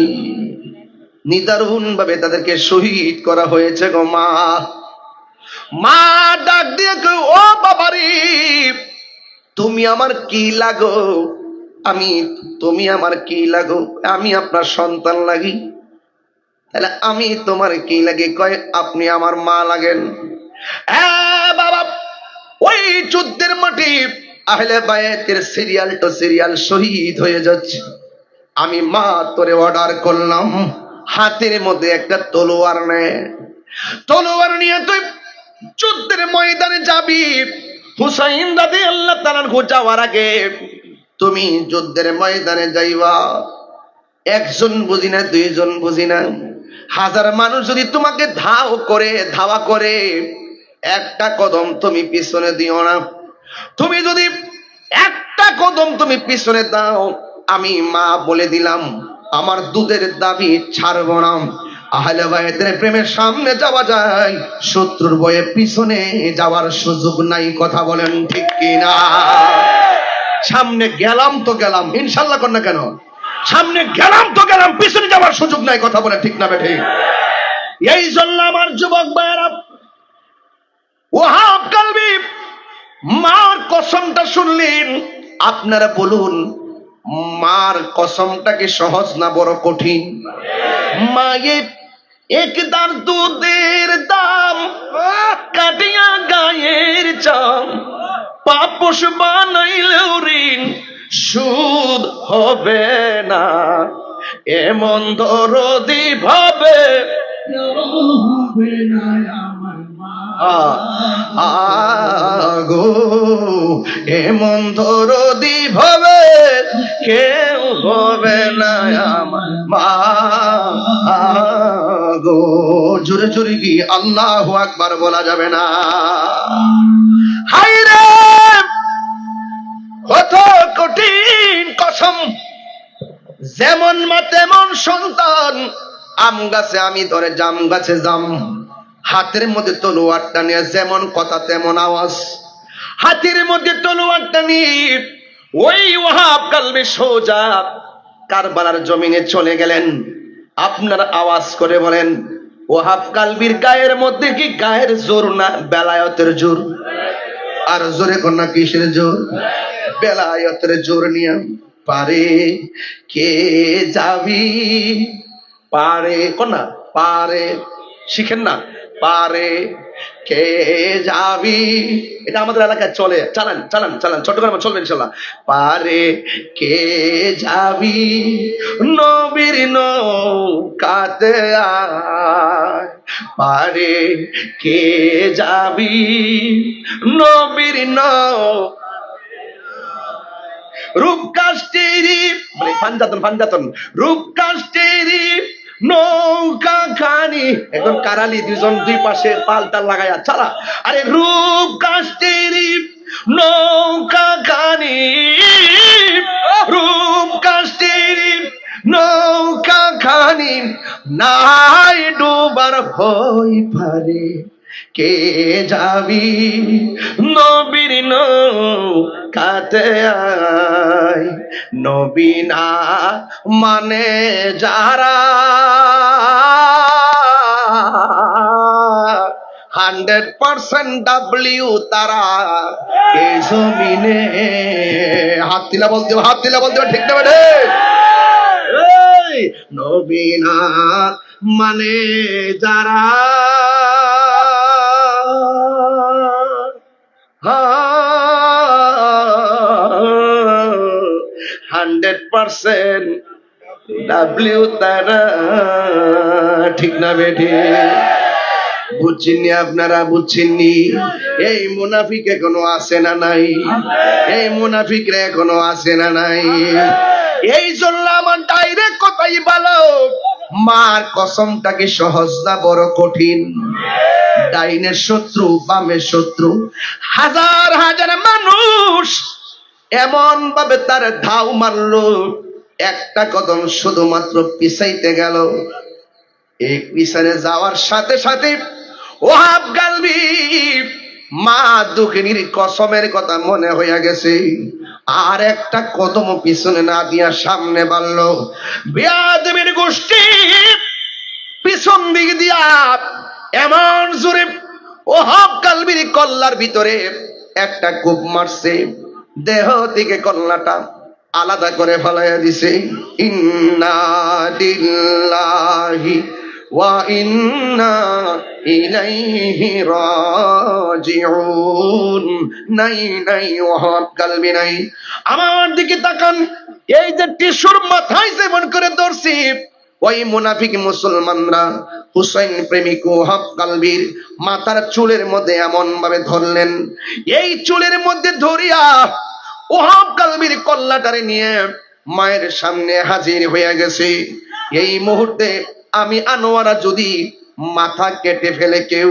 নিদারুণ ভাবে তাদেরকে শহীদ করা হয়েছে গো মা। মা ডাক দিয়ে কই ও বাবারি, তুমি আমার কি লাগো? তুমি আমার কি লাগো? আমি আপনার সন্তান লাগি, তাহলে আমি তোমার কি লাগে? কয় আপনি আমার মা লাগেন। হ্যাঁ বাবা, ওই যুদ্ধের মাটি আহলে বায়াতের সিরিয়াল টু সিরিয়াল শহীদ হয়ে যাচ্ছে। আমি মা তোরে অর্ডার করলাম, হাতের মধ্যে একটা তলোয়ার নে, তলোয়ার নিয়ে তুই যুদ্ধের ময়দানে যাবি। হুসাইন রাদিয়াল্লাহু তাআলা যাওয়ার আগে তুমি যুদ্ধের ময়দানে যাইবা। একজন বুঝি না, দুইজন বুঝি না, হাজার মানুষ যদি তোমাকে ধাওয়া করে একটা কদম তুমি পিছনে দিও না। তুমি যদি একটা কদম তুমি পিছনে দাও, আমি মা বলে দিলাম আমার দুধের দাবি ছাড়ব না। আহলে বায়াতের প্রেমের সামনে যাওয়া যায়, শত্রুর ভয়ে পিছনে যাওয়ার সুযোগ নাই। কথা বলেন ঠিক কিনা? সামনে গেলাম তো গেলাম, ইনশাআল্লাহ কর না কেন? সামনে গেলাম তো গেলাম, পিছনে যাওয়ার সুযোগ নাই। কথা বলে ঠিক না বেঠিক? এই জন্য আমার যুবক ভাইয়েরা, ওহাব কালবি মার কসমটা শুনলেন। আপনারা বলুন, মার কসমটা কি সহজ না বড় কঠিন? মায়ের একদার দুধের দাম কাটিয়া গায়ের চাম, পাপস বানাইলেও ঋণ সুদ হবে না, এমন দরদি ভাবে আগো, এমন দরদি ভাবে কেউ হবে না আমার মা গো। জোরে জোরে কি আল্লাহু আকবার বলা যাবে না? হায় রে, কত কঠিন কসম। যেমন মা তেমন সন্তান। আম গাছে আমি ধরে জাম গাছে জাম, হাতের মধ্যে তলোয়ারটা নিয়ে যেমন কথা তেমন আওয়াজ। হাতের মধ্যে তলোয়ারটা নিয়ে ওই ওহাব কালবি সোজা কারবালার জমিনে চলে গেলেন। আপনারা আওয়াজ করে বলেন, ওহাব কালবির গায়ের মধ্যে কি গায়ের জোর না বেলায়েতের জোর? আর জোরে কোন না কিসের জোর? বেলায়েতের জোর নিয়ে পারে কে যাবি, পারে কোন না, পারে শিখেন না, পারে কে যাবি। এটা আমাদের এলাকায় চলে, চালান চালান চালান, চট্টগ্রামে চলবে ইনশাল্লাহ। পারে কে যাবি নবীর নৌকাতে আয়, পারে কে যাবি নবীর রূপকাষ্টেরি, মানে ফানজাতন রূপকাষ্টেরি নৌকা খানি। এখন কারালি দুজন দুই পাশে পাল্টা লাগায়া চালা। আরে রূপকাষ্টেরি নৌকা খানি, রূপকাষ্টেরি নৌকা খানি, নাই ডুবার ভয় পারে কে যাবি নবীর নৌকাতে আয়। নবী না মানে যারা 100% ডাব্লিউ তারা এই জমিনে। হাত দিলা বলতে, হাত দিলা বলতে, ঠিক না বেঠে? নবী না মানে যারা 100% ডাব্লিউ তারা, ঠিক না বেঠে? বুঝছেননি আপনারা? বুঝছেননি? এই মুনাফিক এখনো আছে না নাই? এই মুনাফিকরা এখনো আছে না নাই? এই জন্য আমার ডাইরেক্ট কথাই বলো, মার কসমটা কি সহজ না বড় কঠিন? ডাইনের শত্রু বামের শত্রু, হাজার হাজার মানুষ এমন ভাবে তার ধাও মারলো, একটা কদম শুধুমাত্র পিছাইতে গেল। এই পিছনে যাওয়ার সাথে সাথে ওহাব গালবি মা দুঃখিনীর কসমের কথা মনে হইয়া গেছে, আর একটা কদম পিছনে না দিয়া সামনে বাড়ল। বেয়াদবের গোষ্ঠী পিছন দিক দিয়া এমন জোরে ওহাব গালবির কল্লার ভিতরে একটা কূপ মারছে, দেহ থেকে কল্লাটা আলাদা করে ফেলাইয়া দিছে। ইন্না লিল্লাহি ওয়া ইন্না ইলাইহি রাজিউন। নাই নাই ওহাব গালবি নাই। আমার দিকে তাকান, এই যে টিস্যুর মাথায় যেমন করে ধরছি, ওই মুনাফিক মুসলমানরা হুসাইন প্রেমিক ওহাব গালবির মাথার চুলের মধ্যে এমন ভাবে ধরলেন, এই চুলের মধ্যে ধরিয়া ওহাব গালবির কল্লাটারে নিয়ে মায়ের সামনে হাজির হয়ে গেছে। এই মুহূর্তে আমি আনোয়ারা যদি মাথা কেটে ফেলে কেউ,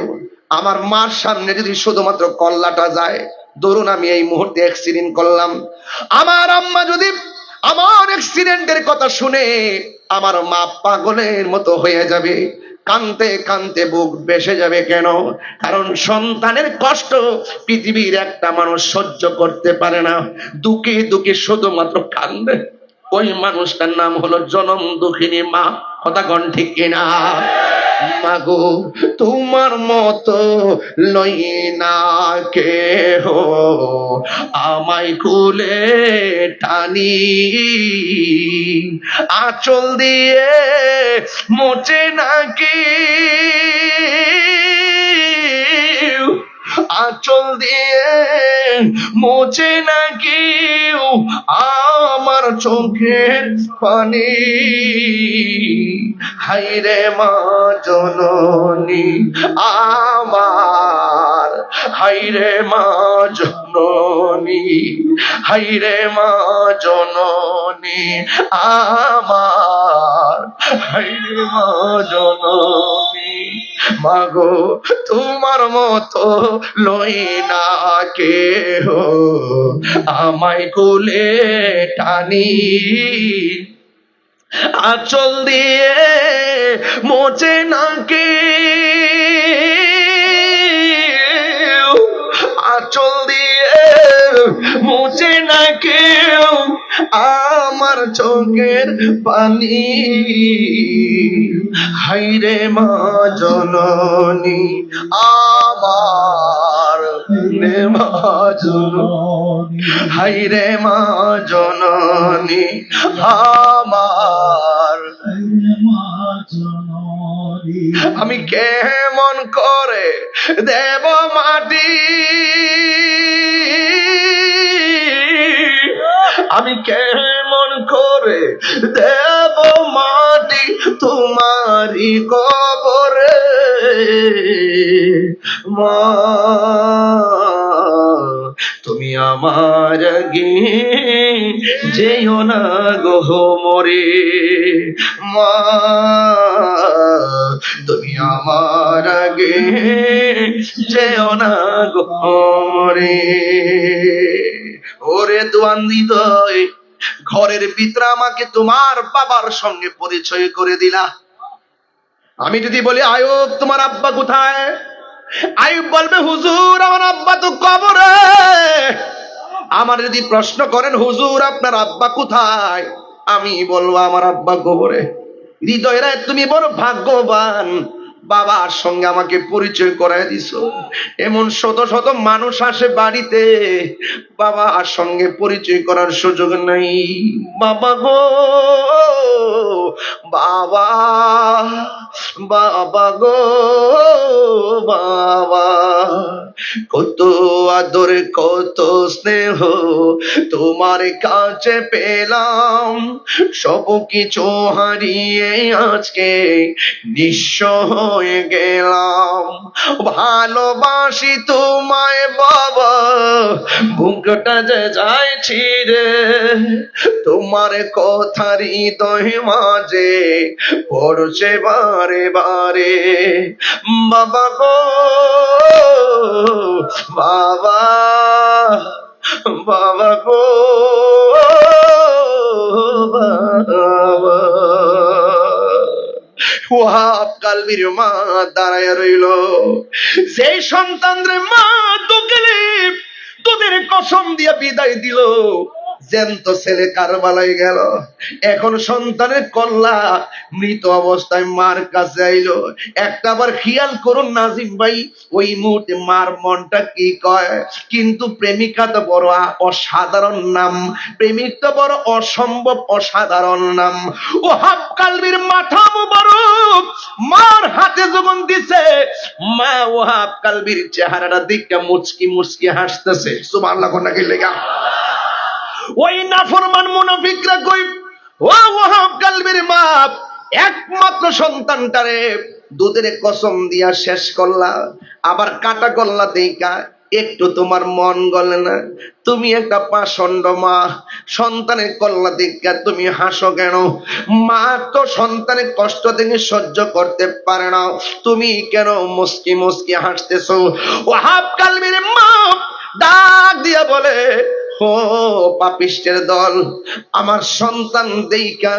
আমার মার সামনে যদি শুধুমাত্র কল্লাটা যায়, ধরুন আমি এই মুহূর্তে অ্যাক্সিডেন্ট করলাম, আমার আম্মা যদি আমার অ্যাক্সিডেন্টের কথা শুনে আমার মা পাগলের মতো হয়ে যাবে, কানতে কানতে বুক বেসে যাবে। কেন? কারণ সন্তানের কষ্ট পৃথিবীর একটা মানুষ সহ্য করতে পারে না, দুঃখে দুঃখে শুধুমাত্র কান্দে। ওই মানুষটার নাম হলো জনম দুঃখিনী মা। কথা কন ঠিক কিনা? মাগো তোমার মতো লই না কেহ, আমায় কুলে টানি, আঁচল দিয়ে মোচে নাকি, আঁচল দিয়ে মোচে নাকি আমার চোখের পানি। হাইরে মা জননী আমার, হাইরে মা জননী, হাইরে মা জননী আমার, হাইরে মা জননী। মাগো তোমার মতো লই না কেহ, আমায় কোলে টানি, আঁচল দিয়ে মোচে নাকি, আঁচল দিয়ে মোচে নাকি আমার চোখের পানি। হাইরে মা জননী আমার, রে মা জননী, হাইরে মা জননী আমার। আমি কেমন করে দেব মাটি, আমি কেমন করে দেব মাটি তোমারি কবরে মা, তুমি আমার আগে যেও না গো মরে মা, তুমি আমার আগে যেও না গো মরে। ওরে দ্বন্দ্বিত ঘরের ভিতরে আমাকে তোমার বাবার সঙ্গে পরিচয় করে দিলা। আমি যদি বলি আয়ুব তোমার আব্বা কোথায়, আয়ুব বলবে হুজুর আমার আব্বা তো কবরে। আমার যদি প্রশ্ন করেন হুজুর আপনার আব্বা কোথায়, আমি বলবো আমার আব্বা কবরে। হৃদয়রা তুমি বড় ভাগ্যবান, বাবার সঙ্গে আমাকে পরিচয় করায় দিছো। এমন শত শত মানুষ আসে বাড়িতে, বাবার সঙ্গে পরিচয় করার সুযোগ নাই। বাবা গো বাবা, বাবা গো বাবা, কত আদর কত স্নেহ তোমার কাছে পেলাম, সব কিছু হারিয়ে আজকে নিঃস্ব হয়ে গেলাম। ভালোবাসি তোমায় বাবা, বুকটা যে যায় ছিঁড়ে, তোমার কথা হৃদয় মাঝে পড়ছে বারে বারে। বাবা গো বাবা, বাবা গো বাবা। ওয়াহাব কালবির মা দাঁড়ায় রইল। সেই সন্তানরে মা তোকে তোদের কসম দিয়া বিদায় দিল, জ্যান্ত ছেলে কারবালায় গেল। এখন সন্তানের কল্লা মৃত অবস্থায় মার কাছে আইলো। একটা বার খেয়াল করুন নাজিম ভাই, ওই মুহূর্তে মার মনটা কি কয়। কিন্তু প্রেমিকা তো বড় অসাধারণ নাম, প্রেমিক তো বড় অসম্ভব অসাধারণ নাম। ওয়াহাব কালবির মাথা মুবারক মার হাতে যখন দিছে, মা ওয়াহাব কালবির চেহারাটা দেখে মুচকি মুচকি হাসতেছে। সুবহানাল্লাহ নাকি লেগা। ওই নাফরমান মুনাফিকরা কই, ও ওয়াহাব কালবির মা একমাত্র সন্তানটারে দুধের কসম দিয়া শেষ করলা, আবার কাটা করলা দেইকা একটু তোমার মন গলে না? তুমি একটা পাষণ্ড মা, সন্তানের কল্লা দেখা তুমি হাসো কেন? মা তো সন্তানের কষ্ট থেকে সহ্য করতে পারে না, তুমি কেন মুস্কি মুস্কি হাসতেছো? ওয়াহাব কালবির মা ডাক দিয়া বলে, ও পাপিষ্টের দল, আমার সন্তান দেইকা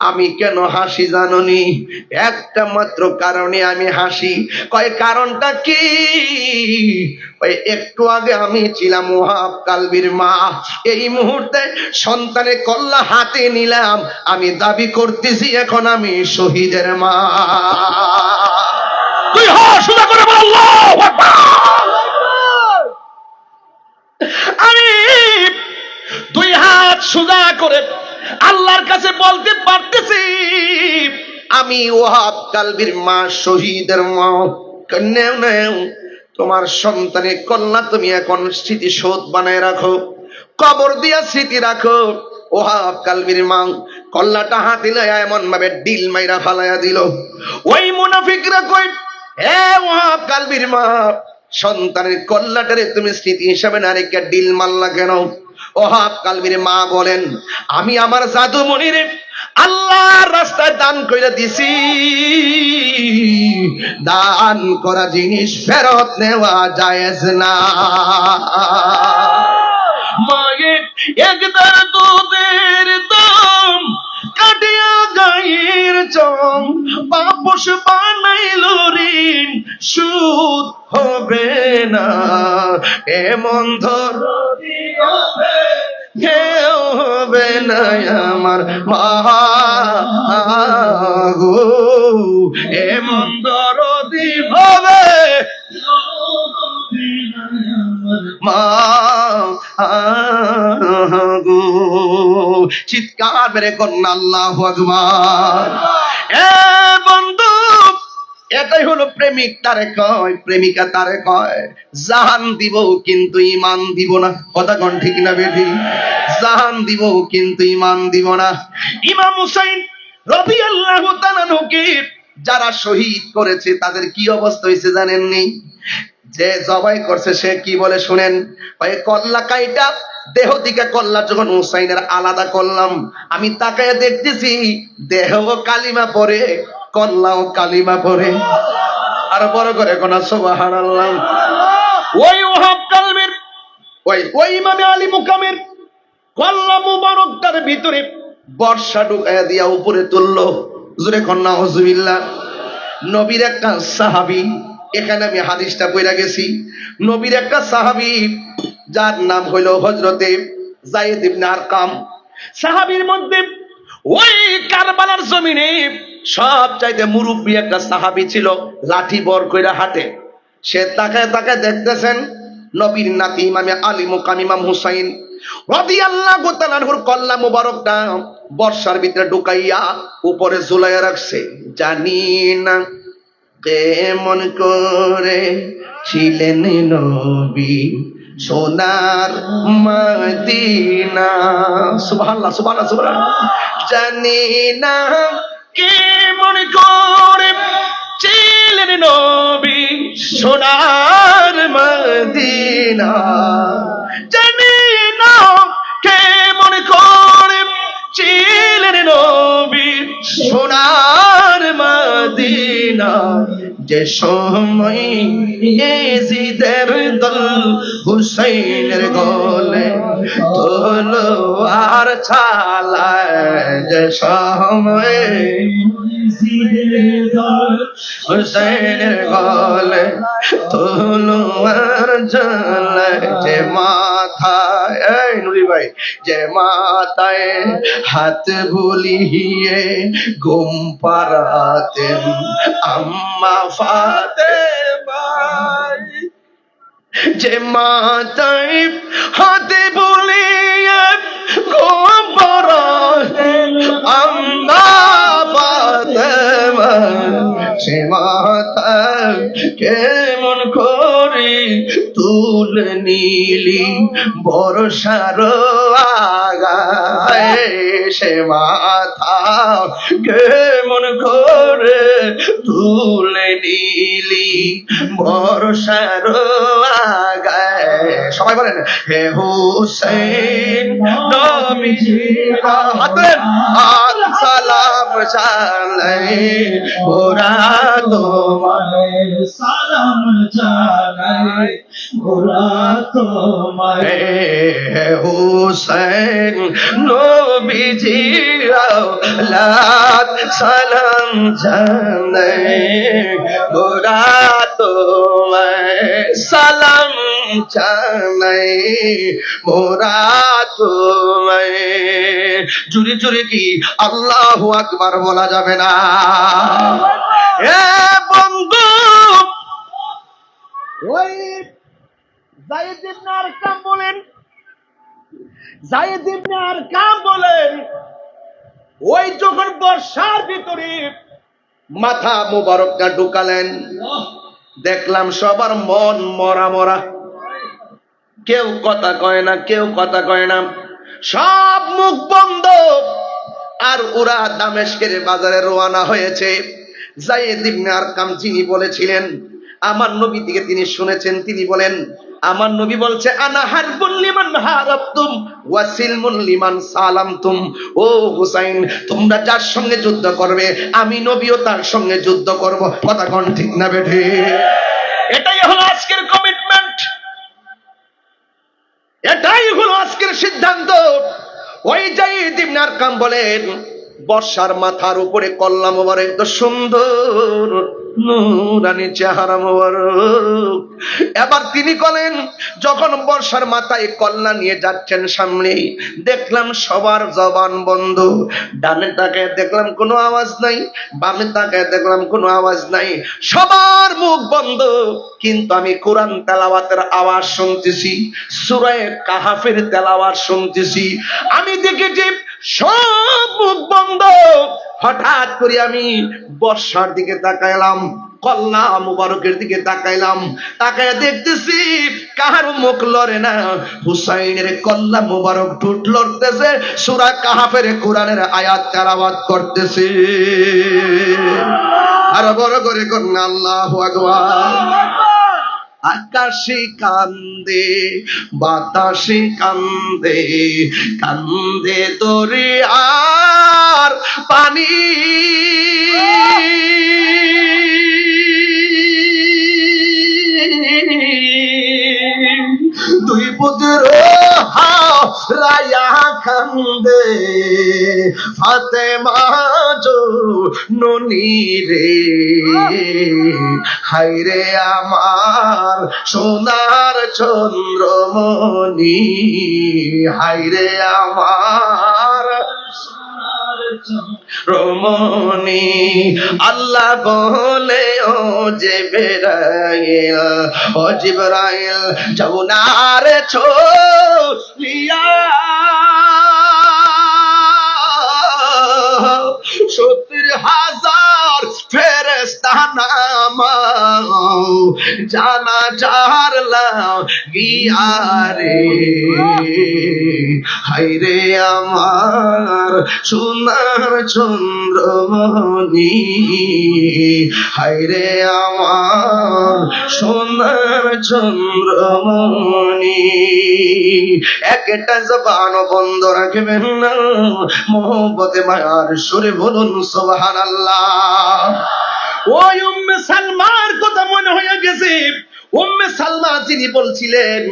আমি কেন হাসি জাননি? একটা মাত্র কারণে আমি হাসি। কয় কারণটা কি? ওই একটু আগে আমি ছিলাম ওয়াহাব কালবির মা, এই মুহূর্তে সন্তানের কল্লা হাতে নিলাম, আমি দাবি করতেছি এখন আমি শহীদের মা। তুই সোজা করে বল আল্লাহু আকবার। আমি দুই হাত সোজা করে আল্লাহর কাছে বলতে পারতেছি, আমি ওয়াহাব কালবির মা, শহীদের মা। নেও নেও তোমার সন্তানের কল্লা তুমি এখন স্মৃতিশোধ বানায় রাখো, কবর দিয়া স্মৃতি রাখো। ওয়াহাব কালবির মা কল্লাটা হাতে লয়া এমন ভাবে ডিল মাইরা ফালাইয়া দিল। ওই মুনাফিকরা কই, হে ওয়াহাব কালবির মা, সন্তানের কল্লাটারে তুমি স্মৃতি হিসাবে না রেখে ডিল মারলা কেন? ওয়াহাব কালবির মা বলেন, আমি আমার জাদুমণিরে আল্লাহর রাস্তায় দান কইরা দিছি, দান করা জিনিস ফেরত নেওয়া জায়েজ না। মায়ের একদার দুধের দাম কাটিয়া গায়ের চং, বাপস বানাইল ঋণ সুদ হবে না, এমন দরদি হবে কেউ হবে না আমার মা গো, এমন দরদি হবে মা গো। চিৎকার মেরে কন্যা আল্লাহু আকবার। এ বন্ধু, এটাই হলো প্রেমিক তারে কয়, প্রেমিকা তারে কয় জাহান দিব কিন্তু ইমান দিব না। কথা কোন ঠিক না বেঠি? জাহান দিব কিন্তু ইমান দিব না। ইমাম হুসাইন রাদিয়াল্লাহু তাআলা নুকে যারা শহীদ করেছে তাদের কি অবস্থা হয়েছে জানেননি? যে জবাই করছে সে কি বলে শুনেন, ওই কল্লা কাইটা দেহ থেকে কল্লা যখন হুসাইনের আলাদা করলাম, আমি তাকায় দেখতেছি দেহ কালিমা পড়ে, কল্লাও কালিমা পড়ে। আর বড় করে কোন সুবহানাল্লাহ। ওই ওয়াহাব কালবির ওই ইমামে আলী মুকামের কল্লা মুবারকটার ভিতরে বর্ষা ঢুকায়া দিয়া উপরে তুললো। জোরে কোন নাউজুবিল্লাহ। নবীর একটা সাহাবী, এখানে আমি হাদিসটা পড়া গেছি, নবীর একটা সাহাবী যার নাম হইল হযরতে যায়েদ ইবনে আরকাম। সাহাবীর মধ্যে ওই কারবালার জমিনে সবচাইতে মুরব্বী একটা সাহাবী ছিল, লাঠি বর কইরা হাঁটে। সে তাকায় তাকায় দেখতেছেন নবীর নাতি ইমামে আলী মুকাম ইমাম হুসাইন রাদিয়াল্লাহু তাআলা আনহুর কল্লা মুবারকটা বর্ষার ভিতরে ঢুকাইয়া উপরে ঝুলাইয়া রাখছে। জানি না কেমন করে ছিলেন নবী সোনার মদিনা। সুবহানাল্লাহ সুবহানাল্লাহ সুবহানাল্লাহ। জানি না কেমন করে ছিলেন নবী সোনার মদিনা, জানি না কেমন করে ছিলেন নবী সোনার মদিনা। যে সময় ইয়াজিদের দল হুসাইনের গলে তলোয়ার চালায়, যে সময় হুসাইনের গলে তলোয়ার চালায়, যে মাথায় এই নুরি ভাই, যে মাথায় হাত বুলিয়ে ঘুম পাড়াতেন আম্মা ফাতেমা, যে মাথায় হাত বুলিয়ে ঘুম পাড়াতেন আম্মা ফাতেমা, সে মাথা কেমন করে তুলে নিলি বর্ষার আগায়, সে মাথা কেমন করে তুলে নিলি বর্ষার আগায়। সবাই বলেন হে হুসেইন নবীজি হাতেন আর সালাম জানাই, ওরা তোমায় সালাম জানাই, ওরা তোমায় হে হুসেইন নবীজি আওলাদ সালাম জানাই, ওরা তোমায় সালাম জানাই, মোরা তোমায়। জুড়ে জুড়ে কি আল্লাহু আকবার বলা যাবে না? এ বন্ধু, ওই যায়েদ ইবনে আরকাম বলেন, যায়েদ ইবনে আরকাম বলেন, ওই যখন বর্ষার ভিতরে মাথা মোবারকটা ঢুকালেন, দেখলাম সবার মন মরা মরা, কেউ কথা কয় না, কেউ কথা কয় না, সব মুখ বন্ধ। আর ওরা দামেস্কের বাজারে রওনা হয়েছে। যায়েদ ইবনে আরকাম যিনি বলেছিলেন, আমার নবী থেকে তিনি শুনেছেন, তিনি বলেন, আমার নবী বলছে আনা হারবুল লিমান হারাবতুম ওয়া সিলমুন লিমান সালামতুম। ও হুসাইন, তোমরা যার সঙ্গে যুদ্ধ করবে আমি নবীও তার সঙ্গে যুদ্ধ করব। কথা কোন ঠিক না বেঠে? এটাই হলো আজকের কমিটমেন্ট, এটাই হলো আজকের সিদ্ধান্ত। ওই যায়েদ ইবনে আরকাম বলেন, বর্ষার মাথার উপরে কল্লা মোবারক, তো সুন্দর নূরানি চেহারা মোবারক। এবার তিনি বলেন, যখন বর্ষার মাথায় কল্লা নিয়ে যাচ্ছেন সামনে, দেখলাম সবার জবান বন্ধ। ডানে তাকায় দেখলাম কোনো আওয়াজ নাই, বামে তাকায় দেখলাম কোনো আওয়াজ নাই, সবার মুখ বন্ধ। কিন্তু আমি কোরআন তেলাওয়াতের আওয়াজ শুনতেছি, সূরা কাহাফের তেলাওয়াত শুনতেছি। আমি দেখেছি সব মুখ বন্ধ। হঠাৎ করে আমি বর্ষার দিকে তাকাইলাম, কল্লা মুবারকের দিকে তাকাইলাম, তাকায় দেখতেছি কার মুখ লড়ে না, হুসাইনের কল্লা মুবারক ঠোঁট লড়তেছে, সূরা কাহাফের কোরআনের আয়াত তেলাওয়াত করতেছে। আর বড় করে কন্যা আল্লাহু আকবার। আকাশে কান্দে বাতাসে কান্দে, কান্দে দরিয়ার পানি, দুই পুত্র হারায়া কান্দে, ফাতেমা জননী রে, হায়রে আমার সোনার চন্দ্রমণি, হায়রে আমার রমণী। আল্লাহ বলে ও জিবরাইল, ও জিবরাইল যাও না রে ছলিয়া, 70,000 ফেরেশতা নামাও জানাজার লাগিয়ারে হায়রে আমার সোনার চন্দ্রমণি হায়রে আমার সোনার চন্দ্রমণি একটা জবান বন্ধ রাখবেন না মোহব্বতে মায়ার সুরে বলুন সুবহানাল্লাহ ওই উম্মে সালমার কথা মনে হয়ে গেছে উম্মে সালমা যিনি বলছিলেন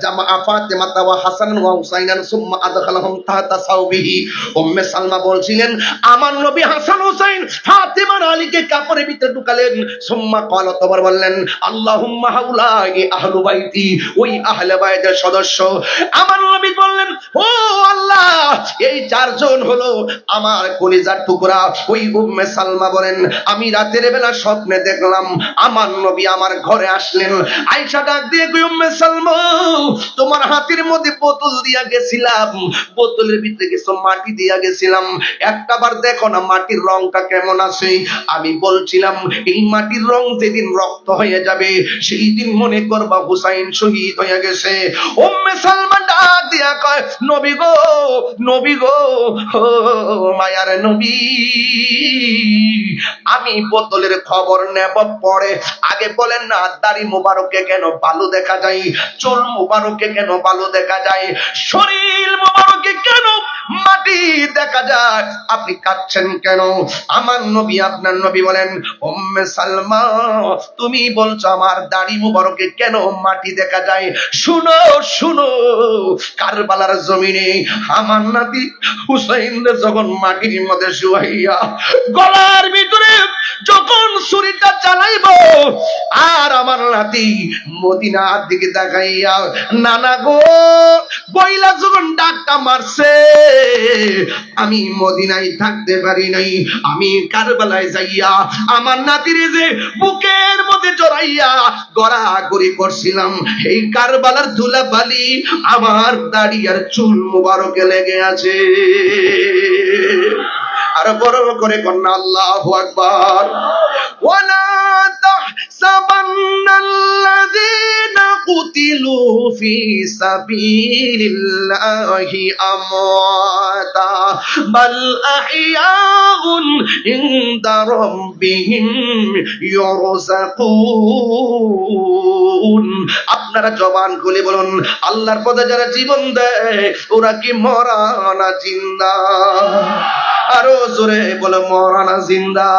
জামা ফাতেমা ওয়া হাসান ওয়া হুসাইনান সুম্মা আদখালাহুম তাহতা সাওবিহি উম্মে সালমা বলছিলেন আমার নবী হাসান হুসাইন ফাতেমা আর আলীকে কাপড়ের ভিতরে ঢুকালেন সুম্মা ক্বালা তবার বললেন আল্লাহুম্মা হাউলাই আহলু বাইতি ওই আহলে বাইতের সদস্য আমার নবী বললেন ও আল্লাহ এই চারজন হলো আমার কলিজার টুকরা ওই উম্মে সালমা বলেন আমি রাতের বেলা স্বপ্নে দেখলাম আমার নবী আমার ঘরে আসলেন আয়েশা ডাক দিয়ে কই উম্মে সালমা তোমার হাতের মধ্যে বোতল দিয়া গেছিলাম বোতলের ভিতরে কিছু মাটি দিয়া গেছিলাম একটাবার দেখো না মাটির রংটা কেমন আছে আমি বলছিলাম এই মাটির রং যেদিন রক্ত হয়ে যাবে সেই দিন মনে করবা হুসাইন শহীদ হয়ে গেছে উম্মে সালমা ডাক দিয়া কয় নবী গো ও মায়ার নবী আমি বোতলের খবর নেব পরে আগে বলেন না দাড়ি মোবারকে কেন ভালো দেখা যায় চুল মোবারকে কেন ভালো দেখা যায় শরীর মোবারকে কেন মাটি দেখা যায় আপনি কাঁদছেন কেন আমার নবী আপনার নবী বলেন উম্মে সালমা তুমি বলছো আমার দাড়ি মোবারকে কেন মাটি দেখা যায় শুনো শুনো কারবালার জমিনে আমার নাতি হুসাইন যখন মাটির মধ্যে শুয়াইয়া গলার ভিতরে যখন ছুরিটা চালাইবো আর আমার নাতি মদিনার দিকে তাকাইয়া নানা গো বইলা যখন ডাকটা মারছে আমি মদিনায় থাকতে পারি নাই আমি কারবালায় যাইয়া আমার নাতির যে বুকের মধ্যে জড়াইয়া গড়াগড়ি করছিলাম এই কারবালার ধুলাবালি আমার দাড়ি আর চুল মোবারকে লেগে আছে আর বড় করে কন্যা আল্লাহু আকবার ওয়ালা তাহসাবান্নাল্লাযীনা কুতিলু ফি সাবিলিল্লাহি আমওয়াতা বাল আহইয়াউন ইনদা রাব্বিহিম ইউরযাকুন আপনারা জবান খুলে বলুন আল্লাহর পথে যারা জীবন দেয় ওরা কি মরা না জিন্দা আরো জোরে বলে মরানা জিন্দা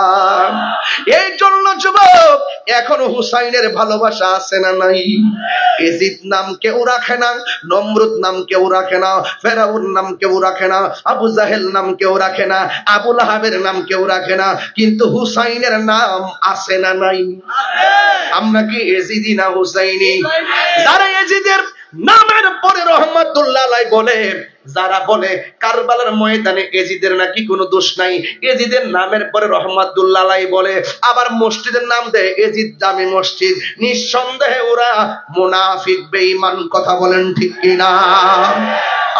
এই জন্য যুবক এখনো হুসাইনের ভালোবাসা আছে না নাই এজিদ নাম কেউ রাখে না নমরুদ নাম কেউ রাখে না ফেরাউন নাম কেউ রাখে না আবু জাহেল নাম কেউ রাখে না আবু লাহাবের নাম কেউ রাখে না কিন্তু হুসাইনের নাম আছে না নাই আমরা কি এজিদি না হুসাইনি যারা এজিদের নামের পরে রহমাতুল্লাহ আলাইহি বলে যারা বলে কারবালার ময়দানে এজিদের নাকি কোনো দোষ নাই এজিদের নামের পরে রহমাতুল্লাহ আলাইহি বলে আবার মসজিদের নাম দেয় এজিদ জামি মসজিদ নিঃসন্দেহে ওরা মুনাফিক বেঈমান কথা বলেন ঠিক কিনা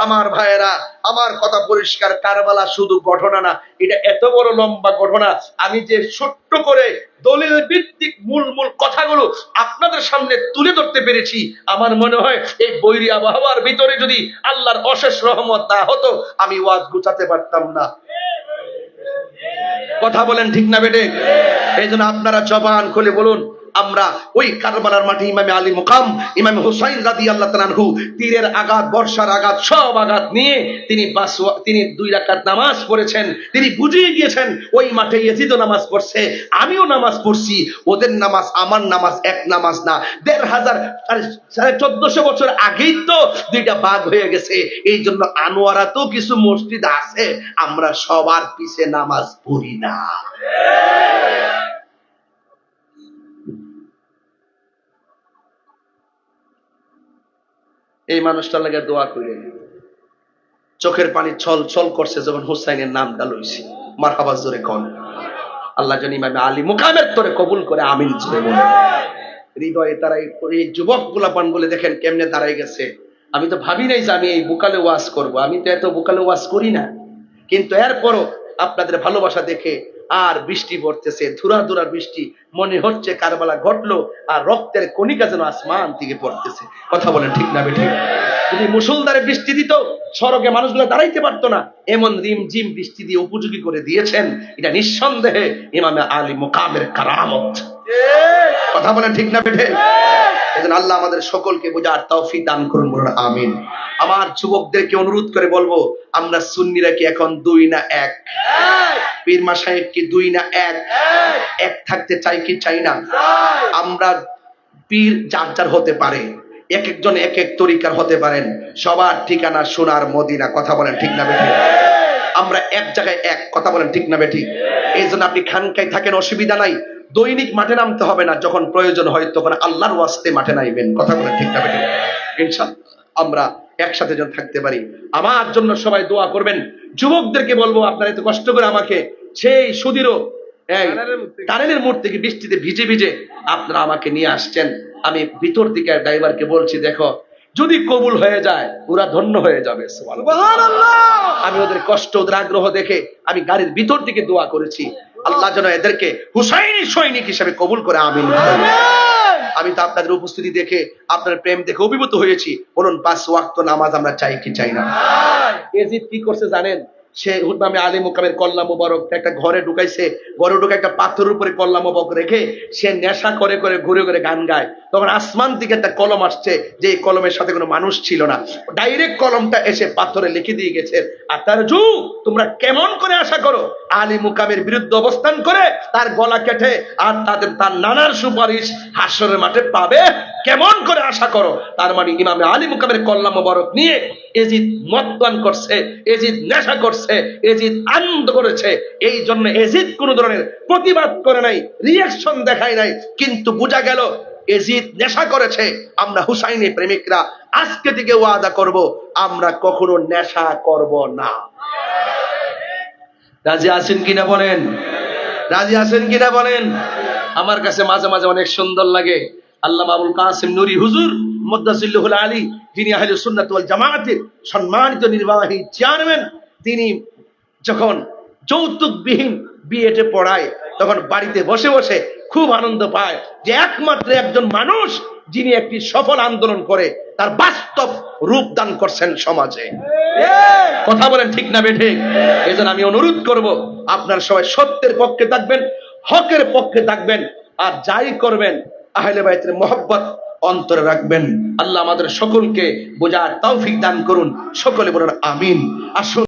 আমার ভাইয়েরা আমার কথা পরিষ্কার কারবালা শুধু ঘটনা না এটা এত বড় লম্বা ঘটনা আমি যে ছোট্ট করে দলিল ভিত্তিক মূল কথাগুলো আপনাদের সামনে তুলে ধরতে পেরেছি আমার মনে হয় এই বৈরী আবহাওয়ার ভিতরে যদি আল্লাহর অশেষ রহমত না হতো আমি ওয়াজ গুছাতে পারতাম না কথা বলেন ঠিক না বেটে এইজন্য আপনারা জবান খুলে বলুন আমরা ওই কারবালার মাঠে ইমামে আলী মুকাম ইমামে হুসাইন রাদিয়াল্লাহু তাআলা আনহু তীরের আঘাত বর্ষার আঘাত সব আঘাত নিয়ে তিনি 2 রাকাত নামাজ পড়েছেন তিনি বুঝিয়ে গিয়েছেন ওই মাঠে ইয়াজিদও নামাজ পড়ছে আমিও নামাজ পড়ছি ওদের নামাজ আমার নামাজ এক নামাজ না 1400 বছর আগেই তো দুইটা ভাগ হয়ে গেছে এই জন্য আনোয়ারাতেও কিছু মসজিদ আছে আমরা সবার পিছে নামাজ পড়ি না এই মানুষটার লাগে দোয়া করে চোখের পানি ছল ছল করছে যখন হুসাইনের নামটা লইছি মারহাবা জোরে কোন আল্লাহ জানি ইমামে আলী মুকামের তোরে কবুল করে আমিন জোরে বলে হৃদয়ে তারা এই যুবক গোলাপান বলে দেখেন কেমনে দাঁড়াই গেছে আমি তো ভাবি নাই যে আমি এই বুকালে ওয়াজ করব আমি তো এত বুকালে ওয়াজ করি না কিন্তু এরপরও আপনাদের ভালোবাসা দেখে আর বৃষ্টি পড়তেছে, ধুরা ধুরা বৃষ্টি, মনে হচ্ছে কারবালা ঘটলো, আর রক্তের কণিকা যেন আসমান থেকে পড়তেছে। কথা বলেন ঠিক না বেঠিক? যদি মুষলধারে বৃষ্টি দিত, সড়কে মানুষগুলো দাঁড়াইতে পারতো না। এমন রিমঝিম বৃষ্টি দিয়ে উপযোগী করে দিয়েছেন, এটা নিঃসন্দেহে ইমামে আলী মুকামের কারামত। কথা বলেন ঠিক না বেঠিক? এজন্য আল্লাহ আমাদের সকলকে বোঝার তৌফিক দান করুন, বলুন আমিন। আমার যুবকদেরকে অনুরোধ করে বলবো, আমরা সুন্নিরা কি এখন দুই না এক? পীর মাশায়েখ কি দুই না এক? এক থাকতে চাই কি চাই না? আমরা পীর যার যার হতে পারে, এক একজন এক এক তরিকার হতে পারেন, সবার ঠিকানা সোনার মদিনা। কথা বলেন ঠিক না বেঠিক? আমরা এক জায়গায় এক। কথা বলেন ঠিক না বেঠিক? এই জন্য আপনি খানকায় থাকেন, অসুবিধা নাই, দৈনিক মাঠে নামতে হবে না, যখন প্রয়োজন হয় তখন আল্লাহর ওয়াস্তে মাঠে নাইবেন। কথা বলেন ঠিক না বেঠিক? ইনশাআল্লাহ আমরা একসাথে যেন থাকতে পারি। আমার জন্য সবাই দোয়া করবেন। যুবকদেরকে বলবো, আপনারা এত কষ্ট করে আমাকে সেই সুদীরও টানেলের মোড় থেকে বৃষ্টিতে ভিজে ভিজে আপনারা আমাকে নিয়ে আসছেন। আমি ভিতর দিকে ড্রাইভারকে বলছি, দেখো যদি কবুল হয়ে যায় ওরা ধন্য হয়ে যাবে। সুবহানাল্লাহ। আমি ওদের কষ্ট, ওদের আগ্রহ দেখে আমি গাড়ির ভিতর দিকে দোয়া করেছি, আল্লাহ যেন এদেরকে হুসাইনি সৈনিক হিসেবে কবুল করে। আমিন। আমি তো আপনাদের উপস্থিতি দেখে, আপনার প্রেম দেখে অভিভূত হয়েছি। বলুন 5 ওয়াক্ত নামাজ আমরা চাই কি চাই না? এজিদ কি করছে জানেন? সে ইমামে আলী মুকামের কল্লা মুবারক একটা ঘরে ঢুকাইছে, ঘরে ঢুকে একটা পাথরের উপরে কল্লা মুবারক রেখে সে নেশা করে করে ঘুরে ঘুরে গান গায়। তখন আসমান থেকে একটা কলম আসছে, যে কলমের সাথে কোনো মানুষ ছিল না, ডাইরেক্ট কলমটা এসে পাথরে লিখে দিয়ে গেছে, আতারজু, তোমরা কেমন করে আশা করো আলী মুকামের বিরুদ্ধে অবস্থান করে তার গলা কেটে আর তার নানার সুপারিশ হাসরের মাঠে পাবে? কেমন করে আশা করো? তার মানে ইমামে আলী মুকামের কল্লা মুবারক নিয়ে এজিদ মতপান করছে, এজিদ নেশা করছে, এজিদ আনন্দ করেছে। এই জন্য এজিদ কোন ধরনের প্রতিবাদ করে নাই, রিঅ্যাকশন দেখায় নাই, কিন্তু বোঝা গেল এজিদ নেশা করেছে। আমরা হুসাইনি প্রেমিকরা আজকে থেকে ওয়াদা করব, আমরা কখনো নেশা করব না। রাজি আছেন কিনা বলেন? রাজি আছেন কিনা বলেন? আমার কাছে মাঝে মাঝে অনেক সুন্দর লাগে, আল্লামা আবুল কাসিম নুরি হুজুর মুদ্দাসিল্লাহুল আলী, যিনি আহলে সুন্নাত ওয়াল জামাতের সম্মানিত নির্বাহী চেয়ারম্যান, তিনি যখন যৌতুকবিহীন বিএডে পড়ায় তখন বাড়িতে বসে বসে খুব আনন্দ পায় যে একমাত্র একজন মানুষ যিনি একটি সফল আন্দোলন করে তার বাস্তব রূপ দান করছেন সমাজে। কথা বলেন ঠিক না বেঠিক? এজন্য আমি অনুরোধ করব, আপনারা সবাই সত্যের পক্ষে থাকবেন, হকের পক্ষে থাকবেন, আর যাই করবেন আহলে বাইতের মহব্বত অন্তরে রাখবেন। আল্লাহ আমাদের সকলকে বোঝার তৌফিক দান করুন। সকলে বলুন আমিন। আসুন।